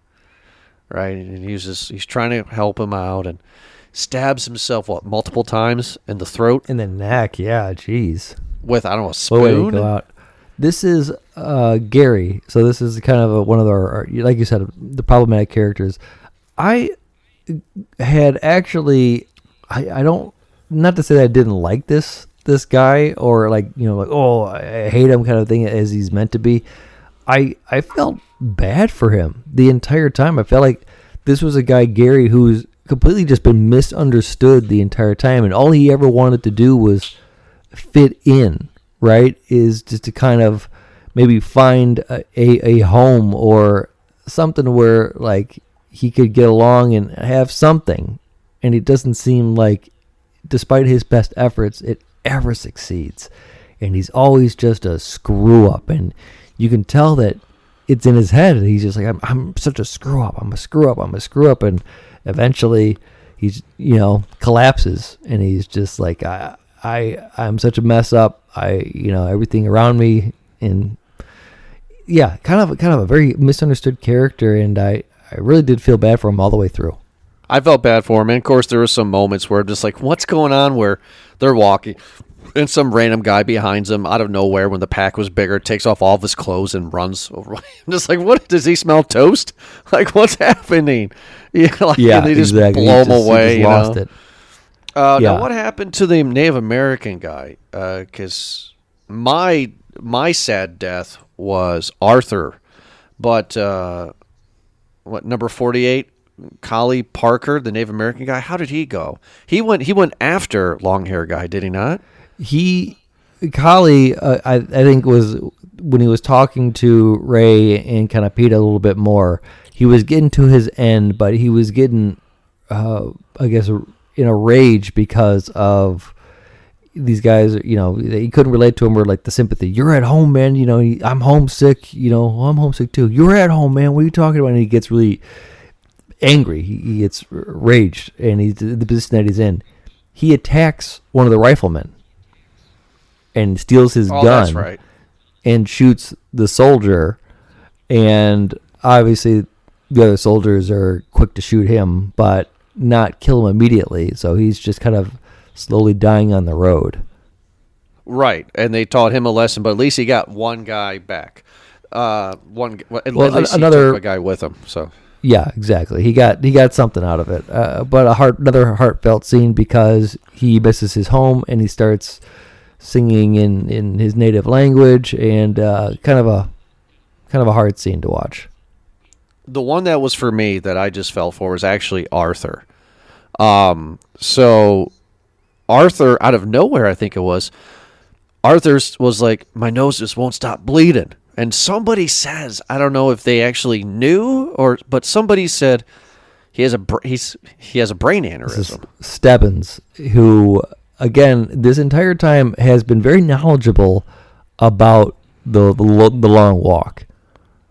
right? And he's trying to help him out and stabs himself multiple times in the throat In the neck. Yeah. Jeez. with, I don't know, a What way to spoon. go out. This is Gary. So this is kind of one of our, like you said, the problematic characters. I had actually, I don't, not to say that I didn't like this guy, or like, oh, I hate him kind of thing, as he's meant to be. I felt bad for him the entire time. I felt like this was a guy, Gary, who's completely just been misunderstood the entire time, and all he ever wanted to do was fit in, right? Is just to kind of maybe find a home or something where like he could get along and have something. And it doesn't seem like, despite his best efforts, it ever succeeds. And he's always just a screw up, and you can tell that it's in his head. And he's just like, I'm such a screw up. I'm a screw up. I'm a screw up. And eventually he's, collapses, and he's just like, I'm such a mess up. Everything around me. And yeah, kind of a very misunderstood character. And I really did feel bad for him all the way through. I felt bad for him. And of course, there were some moments where I'm just like, what's going on, where they're walking and some random guy behind them out of nowhere, when the pack was bigger, takes off all of his clothes and runs over. I'm just like, what? Does he smell toast? Like, what's happening? And they just exactly. blow him away. He just lost it. Now, what happened to the Native American guy? Because my sad death was Arthur. But number 48? Collie Parker, the Native American guy, how did he go? He went after long hair guy, did he not? Collie, I think, was when he was talking to Ray and kind of Peter a little bit more. He was getting to his end, but he was getting, I guess, in a rage because of these guys. He couldn't relate to him, or like the sympathy. You're at home, man. I'm homesick. I'm homesick too. You're at home, man. What are you talking about? And he gets really angry. He gets raged, and he's the position that he's in. He attacks one of the riflemen and steals his gun. That's right. And shoots the soldier. And obviously the other soldiers are quick to shoot him, but not kill him immediately. So he's just kind of slowly dying on the road. Right. And they taught him a lesson, but at least he got one guy back. At least he took a guy with him. So yeah, exactly. He got something out of it. But another heartfelt scene, because he misses his home and he starts singing in his native language, and kind of a hard scene to watch. The one that was for me that I just fell for was actually Arthur. So Arthur, out of nowhere, I think it was, Arthur was like, my nose just won't stop bleeding. And somebody says, I don't know if they actually knew, but somebody said he has a brain aneurysm. This is Stebbins, who, again, this entire time has been very knowledgeable about the long walk.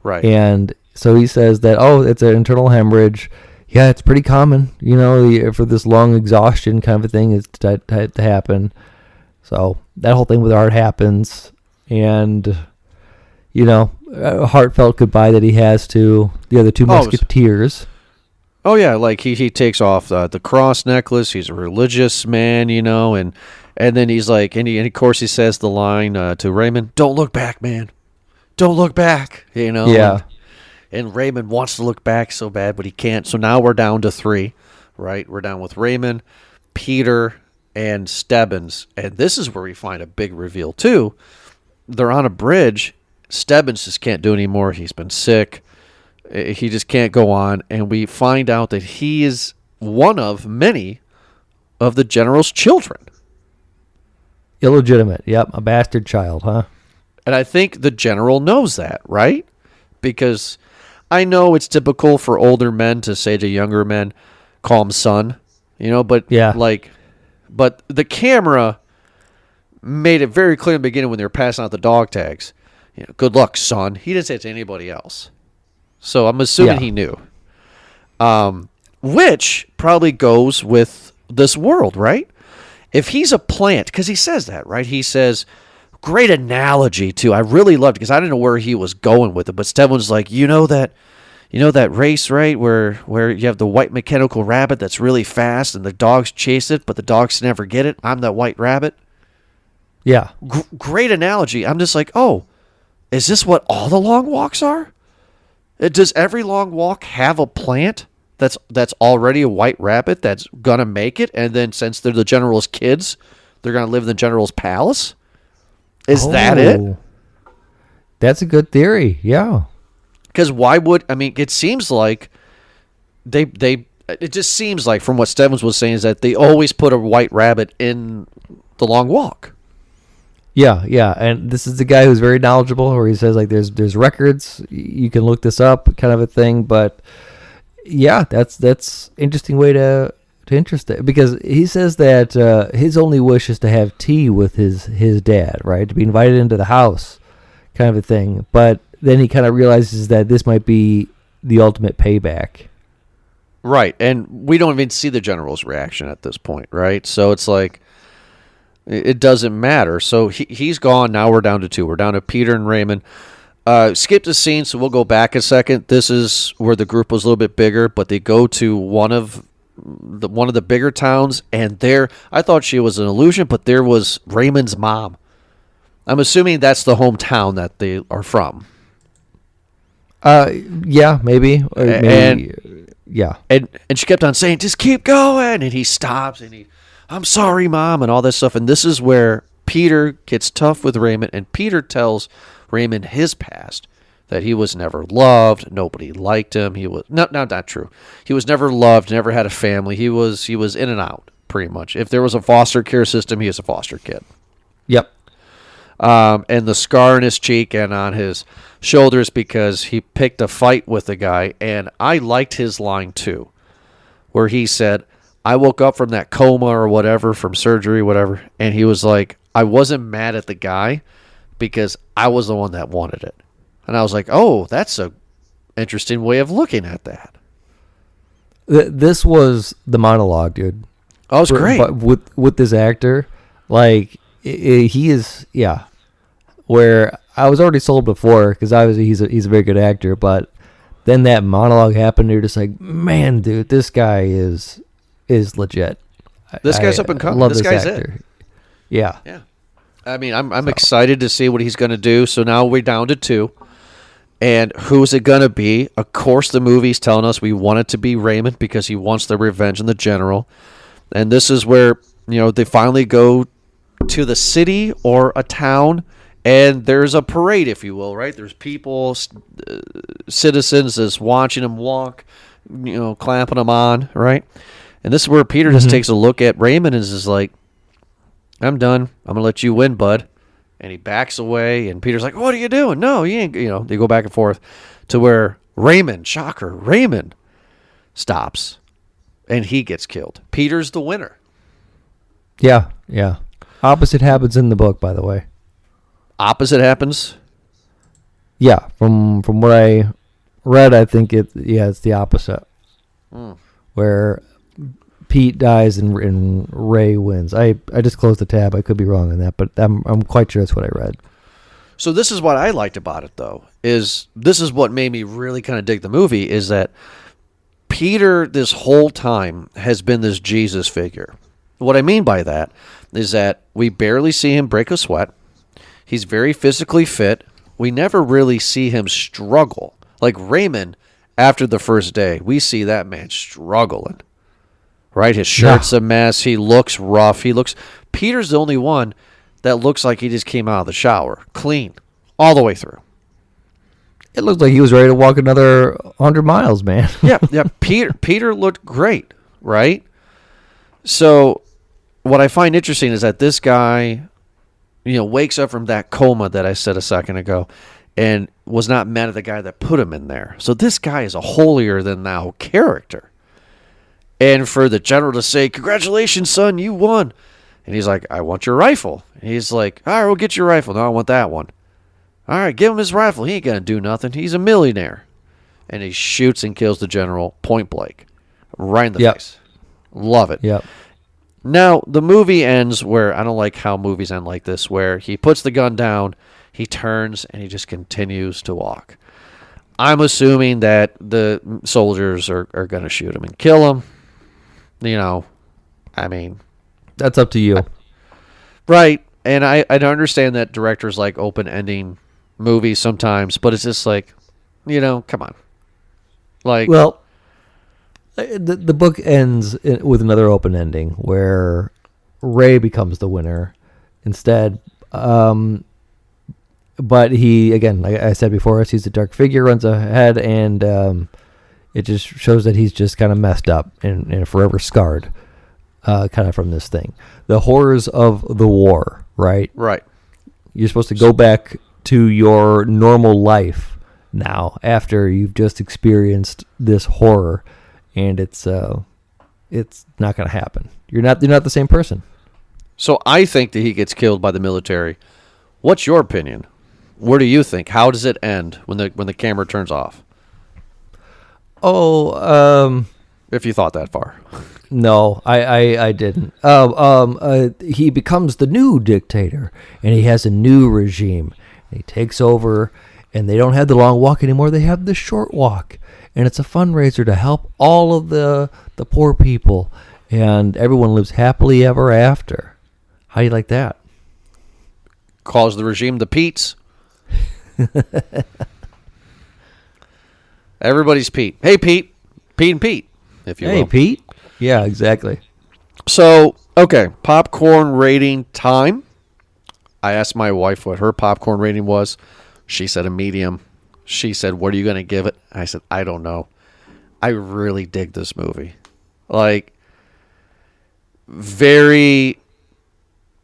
Right. And so he says that, it's an internal hemorrhage. Yeah, it's pretty common, for this long exhaustion kind of a thing is to happen. So that whole thing with Art happens, and a heartfelt goodbye that he has to the other two musketeers. Oh yeah, like he takes off the cross necklace. He's a religious man, and then he's like, and of course he says the line to Raymond, "Don't look back, man. Don't look back." Yeah. And Raymond wants to look back so bad, but he can't. So now we're down to 3, right? We're down with Raymond, Peter, and Stebbins, and this is where we find a big reveal too. They're on a bridge. Stebbins just can't do anymore. He's been sick. He just can't go on. And we find out that he is one of many of the general's children. Illegitimate. Yep. A bastard child, huh? And I think the general knows that, right? Because I know it's typical for older men to say to younger men, call him son, but yeah. But the camera made it very clear in the beginning when they were passing out the dog tags. Good luck, son. He didn't say it to anybody else. So I'm assuming he knew. Which probably goes with this world, right? If he's a plant, because he says that, right? He says, great analogy, too. I really loved it, because I didn't know where he was going with it. But Stebbins was like, that race, right, where you have the white mechanical rabbit that's really fast and the dogs chase it, but the dogs never get it? I'm that white rabbit. Yeah. Great analogy. I'm just like, is this what all the long walks are? Does every long walk have a plant that's already a white rabbit that's going to make it? And then since they're the general's kids, they're going to live in the general's palace? Is that it? That's a good theory, yeah. Because it seems like it just seems like from what Stebbins was saying is that they always put a white rabbit in the long walk. Yeah, yeah, and this is the guy who's very knowledgeable, where he says like there's records, you can look this up, kind of a thing. But yeah, that's interesting way to interest it, because he says that his only wish is to have tea with his dad, right? To be invited into the house, kind of a thing. But then he kind of realizes that this might be the ultimate payback. Right, and we don't even see the general's reaction at this point, right? So it's like, it doesn't matter. So he's gone. Now we're down to two. We're down to Peter and Raymond. Skip the scene, so we'll go back a second. This is where the group was a little bit bigger, but they go to one of the bigger towns, and there, I thought she was an illusion, but there was Raymond's mom. I'm assuming that's the hometown that they are from. Yeah, maybe. Or maybe yeah. And she kept on saying, just keep going. And he stops and I'm sorry, Mom, and all this stuff. And this is where Peter gets tough with Raymond, and Peter tells Raymond his past, that he was never loved, nobody liked him. He was not true. He was never loved, never had a family. He was in and out, pretty much. If there was a foster care system, he was a foster kid. Yep. And the scar on his cheek and on his shoulders because he picked a fight with the guy. And I liked his line too, where he said, I woke up from that coma or whatever, from surgery, whatever. And he was like, I wasn't mad at the guy because I was the one that wanted it. And I was like, oh, that's a interesting way of looking at that. This was the monologue, dude. Oh, it was great. But with this actor, like, he is, yeah. Where I was already sold before, because obviously he's a very good actor, but then that monologue happened, you're just like, man, dude, this guy is legit. This guy's up and coming. Love this guy's actor. it. Yeah. Yeah. I mean, I'm excited to see what he's going to do. So now we're down to two. And who's it going to be? Of course, the movie's telling us we want it to be Raymond because he wants the revenge on the general. And this is where, they finally go to the city or a town, and there's a parade, if you will, right? There's people, citizens that's watching him walk, clapping him on, right? And this is where Peter just takes a look at Raymond and is like, I'm done. I'm going to let you win, bud. And he backs away, and Peter's like, what are you doing? No, you ain't, they go back and forth to where Raymond stops, and he gets killed. Peter's the winner. Yeah, yeah. Opposite happens in the book, by the way. Opposite happens? Yeah, from what I read, I think it's the opposite. Where Pete dies and Ray wins. I just closed the tab. I could be wrong on that, but I'm quite sure that's what I read. So this is what I liked about it, though, is this is what made me really kind of dig the movie, is that Peter this whole time has been this Jesus figure. What I mean by that is that we barely see him break a sweat. He's very physically fit. We never really see him struggle. Like Raymond, after the first day, we see that man struggling. Right? His shirt's a mess. He looks rough. Peter's the only one that looks like he just came out of the shower, clean, all the way through. It looked like he was ready to walk another 100 miles, man. yeah. Peter looked great, right? So what I find interesting is that this guy, wakes up from that coma that I said a second ago and was not mad at the guy that put him in there. So this guy is a holier-than-thou character. And for the general to say, congratulations, son, you won. And he's like, I want your rifle. And he's like, all right, we'll get your rifle. No, I want that one. All right, give him his rifle. He ain't going to do nothing. He's a millionaire. And he shoots and kills the general point blank. Right in the face. Love it. Yep. Now, the movie ends where, I don't like how movies end like this, where he puts the gun down, he turns, and he just continues to walk. I'm assuming that the soldiers are going to shoot him and kill him. I mean, that's up to you. Right. And I understand that directors like open-ending movies sometimes, but it's just like, come on. Like, well, the book ends with another open ending where Ray becomes the winner instead. But he, again, like I said before, sees the dark figure, runs ahead, and it just shows that he's just kind of messed up and forever scarred kind of from this thing. The horrors of the war, right? Right. You're supposed to go back to your normal life now after you've just experienced this horror, and it's not going to happen. You're not the same person. So I think that he gets killed by the military. What's your opinion? Where do you think? How does it end when the camera turns off? Oh, if you thought that far. No, I didn't. He becomes the new dictator, and he has a new regime. He takes over, and they don't have the long walk anymore. They have the short walk, and it's a fundraiser to help all of the poor people, and everyone lives happily ever after. How do you like that? Calls the regime the Pete's. Everybody's Pete. Hey, Pete. Pete and Pete, if you will. Hey, Pete. Yeah, exactly. So, okay, popcorn rating time. I asked my wife what her popcorn rating was. She said a medium. She said, what are you going to give it? I said, I don't know. I really dig this movie. Like, very,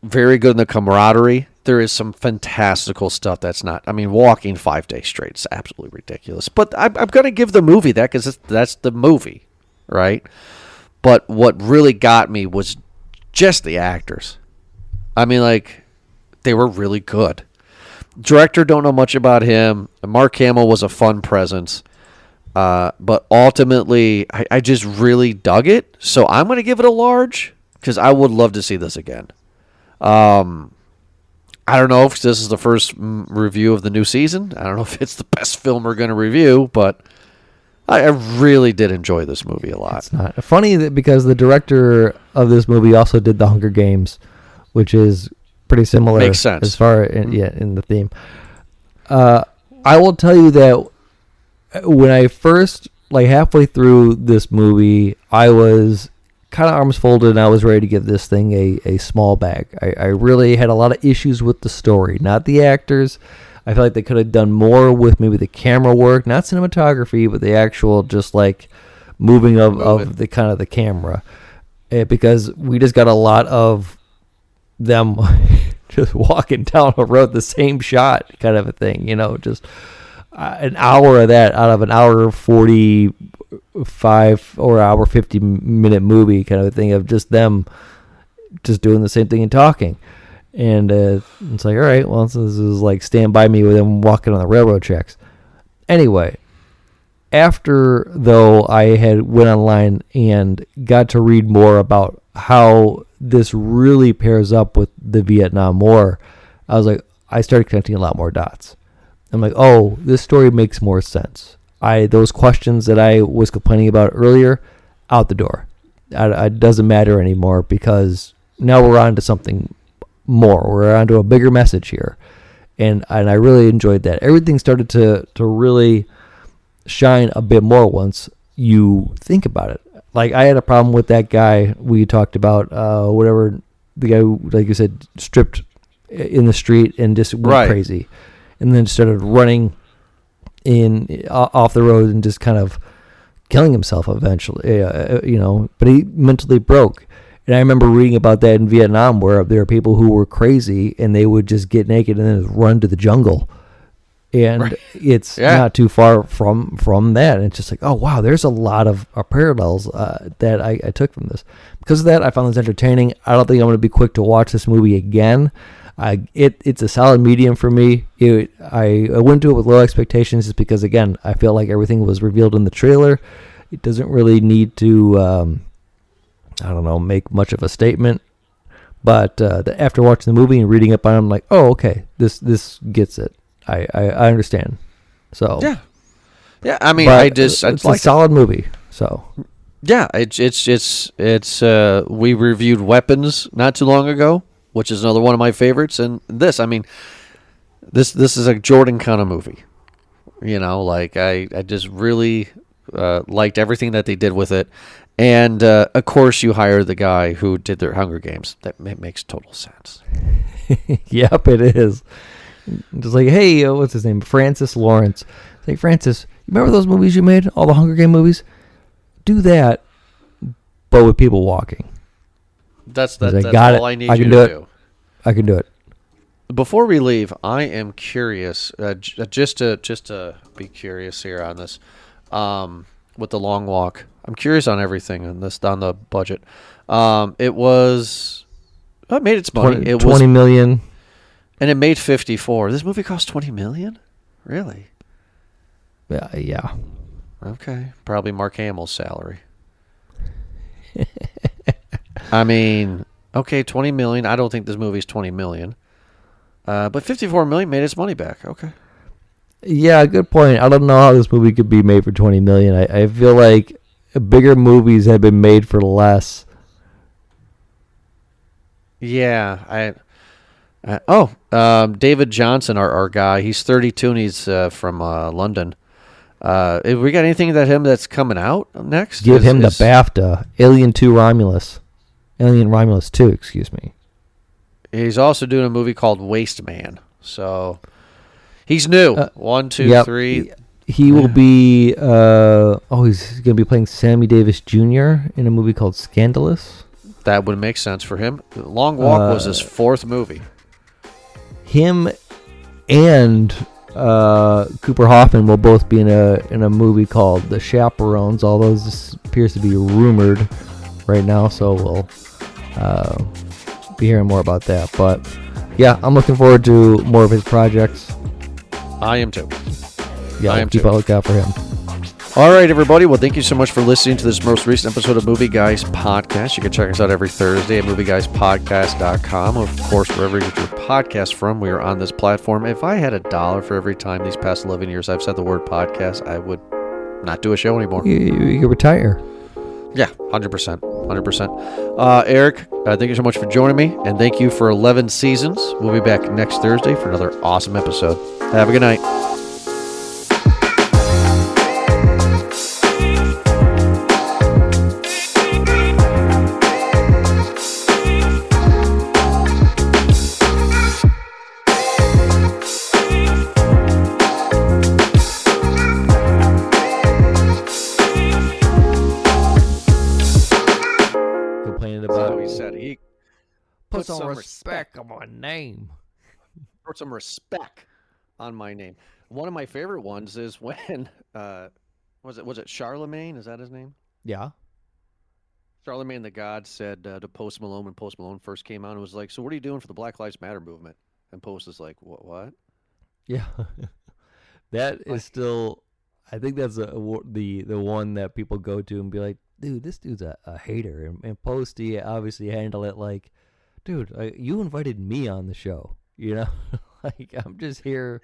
very good in the camaraderie. There is some fantastical stuff that's not. I mean, walking 5 days straight is absolutely ridiculous. But I'm going to give the movie that because that's the movie, right? But what really got me was just the actors. I mean, like, they were really good. Director, don't know much about him. Mark Hamill was a fun presence. But ultimately, I just really dug it. So I'm going to give it a large because I would love to see this again. I don't know if this is the first review of the new season. I don't know if it's the best film we're going to review, but I really did enjoy this movie a lot. It's not funny that because the director of this movie also did The Hunger Games, which is pretty similar. Makes sense. As far in the theme. I will tell you that when I first, like halfway through this movie, I was kind of arms folded and I was ready to give this thing a small bag. I really had a lot of issues with the story, not the actors. I feel like they could have done more with maybe the camera work, not cinematography, but the actual just like moving of the kind of the camera. Because we just got a lot of them just walking down a road, the same shot kind of a thing, just an hour of that out of an hour 45 or hour 50-minute movie kind of a thing of just them just doing the same thing and talking. And it's like, all right, well, this is like Stand By Me with them walking on the railroad tracks. Anyway, after, though, I had went online and got to read more about how this really pairs up with the Vietnam War, I started connecting a lot more dots. I'm like, oh, this story makes more sense. Those questions that I was complaining about earlier, out the door. It doesn't matter anymore because now we're on to something more. We're on to a bigger message here. And I really enjoyed that. Everything started to really shine a bit more once you think about it. Like, I had a problem with that guy we talked about, the guy who, like you said, stripped in the street and just went crazy. And then started running off the road and just kind of killing himself eventually, but he mentally broke. And I remember reading about that in Vietnam where there are people who were crazy and they would just get naked and then run to the jungle. And it's not too far from that. And it's just like, oh, wow, there's a lot of parallels that I took from this. Because of that, I found this entertaining. I don't think I'm going to be quick to watch this movie again. It's a solid medium for me. I went to it with low expectations just because, again, I feel like everything was revealed in the trailer. It doesn't really need to, make much of a statement. But after watching the movie and reading up on it, I'm like, oh, okay, this gets it. I understand. So yeah. I mean, it's a solid movie. So yeah, it's we reviewed Weapons not too long ago, which is another one of my favorites. And this is a Jordan kind of movie. I just really liked everything that they did with it. And, of course, you hire the guy who did their Hunger Games. That makes total sense. Yep, it is. Just like, hey, what's his name? Francis Lawrence. It's like, Francis, you remember those movies you made? All the Hunger Game movies? Do that, but with people walking. That's all I need you to do. I can do it. Before we leave, I am curious, just to be curious here on this, with the long walk. I'm curious on everything on this, on the budget. It made its money. 20 million. And it made 54. This movie cost 20 million? Really? Yeah. Okay, probably Mark Hamill's salary. I mean, okay, 20 million. I don't think this movie's 20 million. But 54 million made its money back. Okay. Yeah, good point. I don't know how this movie could be made for 20 million. I feel like bigger movies have been made for less. Yeah, David Johnson, our guy, he's 32 and he's from London. Have we got anything that's coming out next? Give him the BAFTA. Alien 2, excuse me. He's also doing a movie called Waste Man. So he's new. 1, 2, 3. He will be. He's going to be playing Sammy Davis Jr. in a movie called Scandalous. That would make sense for him. Long Walk was his 4th movie. Him and Cooper Hoffman will both be in a movie called The Chaperones. Although this appears to be rumored right now, so we'll be hearing more about that. But yeah, I'm looking forward to more of his projects. I am too. Yeah, keep a lookout for him. All right, everybody. Well, thank you so much for listening to this most recent episode of Movie Guys Podcast. You can check us out every Thursday at movieguyspodcast.com. Of course, wherever you get your podcast from, we are on this platform. If I had $1 for every time these past 11 years I've said the word podcast, I would not do a show anymore. You retire. Yeah, 100%. 100%. Eric, thank you so much for joining me, and thank you for 11 seasons. We'll be back next Thursday for another awesome episode. Have a good night. Put some respect on my name. Put some respect on my name. One of my favorite ones is when was it Charlemagne? Is that his name? Yeah. Charlemagne the God said to Post Malone when Post Malone first came out, it was like, "So what are you doing for the Black Lives Matter movement?" And Post is like, "What?" Yeah. That is still, I think that's the one that people go to and be like, "Dude, this dude's a hater." And Post, he obviously handle it like, "Dude, you invited me on the show, you know? Like, I'm just here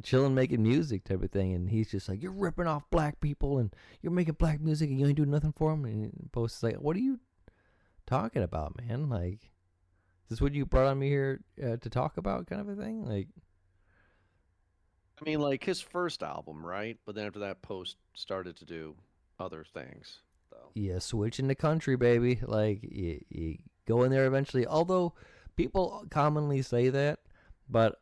chilling, making music type of thing." And he's just like, "You're ripping off black people and you're making black music and you ain't doing nothing for them." And Post is like, "What are you talking about, man? Like, is this what you brought on me here to talk about, kind of a thing?" Like, I mean, like his first album, right? But then after that, Post started to do other things. So. Yeah, switching the country, baby. Like, you go in there eventually. Although people commonly say that, but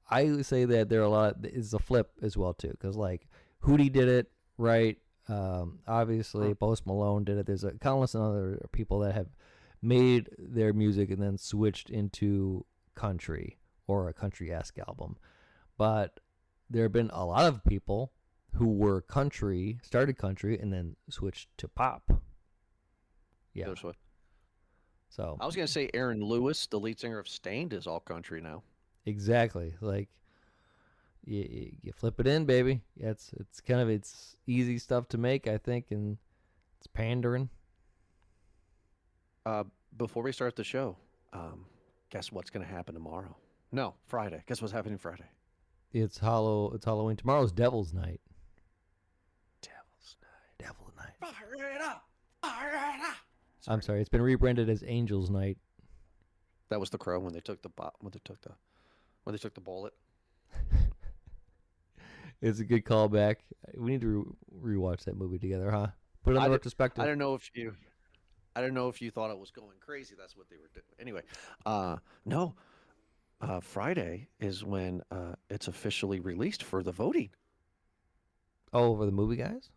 I would say that there are a lot. It's a flip as well too, because like Hootie did it, right? Obviously, Post Malone did it. There's a countless other people that have made their music and then switched into country or a country-esque album. But there have been a lot of people who were started country, and then switched to pop. Yeah. So I was gonna say Aaron Lewis, the lead singer of Stained, is all country now. Exactly. Like you flip it in, baby. Yeah, it's easy stuff to make, I think, and it's pandering. Before we start the show, guess what's gonna happen tomorrow? No, Friday. Guess what's happening Friday? It's Halloween. Tomorrow's Devil's Night. Devil Night. Fire it up! Fire it up! I'm sorry. It's been rebranded as Angel's Night. That was The Crow when they took the bullet. It's a good callback. We need to rewatch that movie together, huh? Put it on the retrospective. I don't know if you thought it was going crazy. That's what they were doing. Anyway, no. Friday is when it's officially released for the voting. Oh, for the movie guys?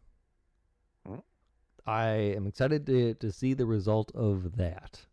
I am excited to see the result of that.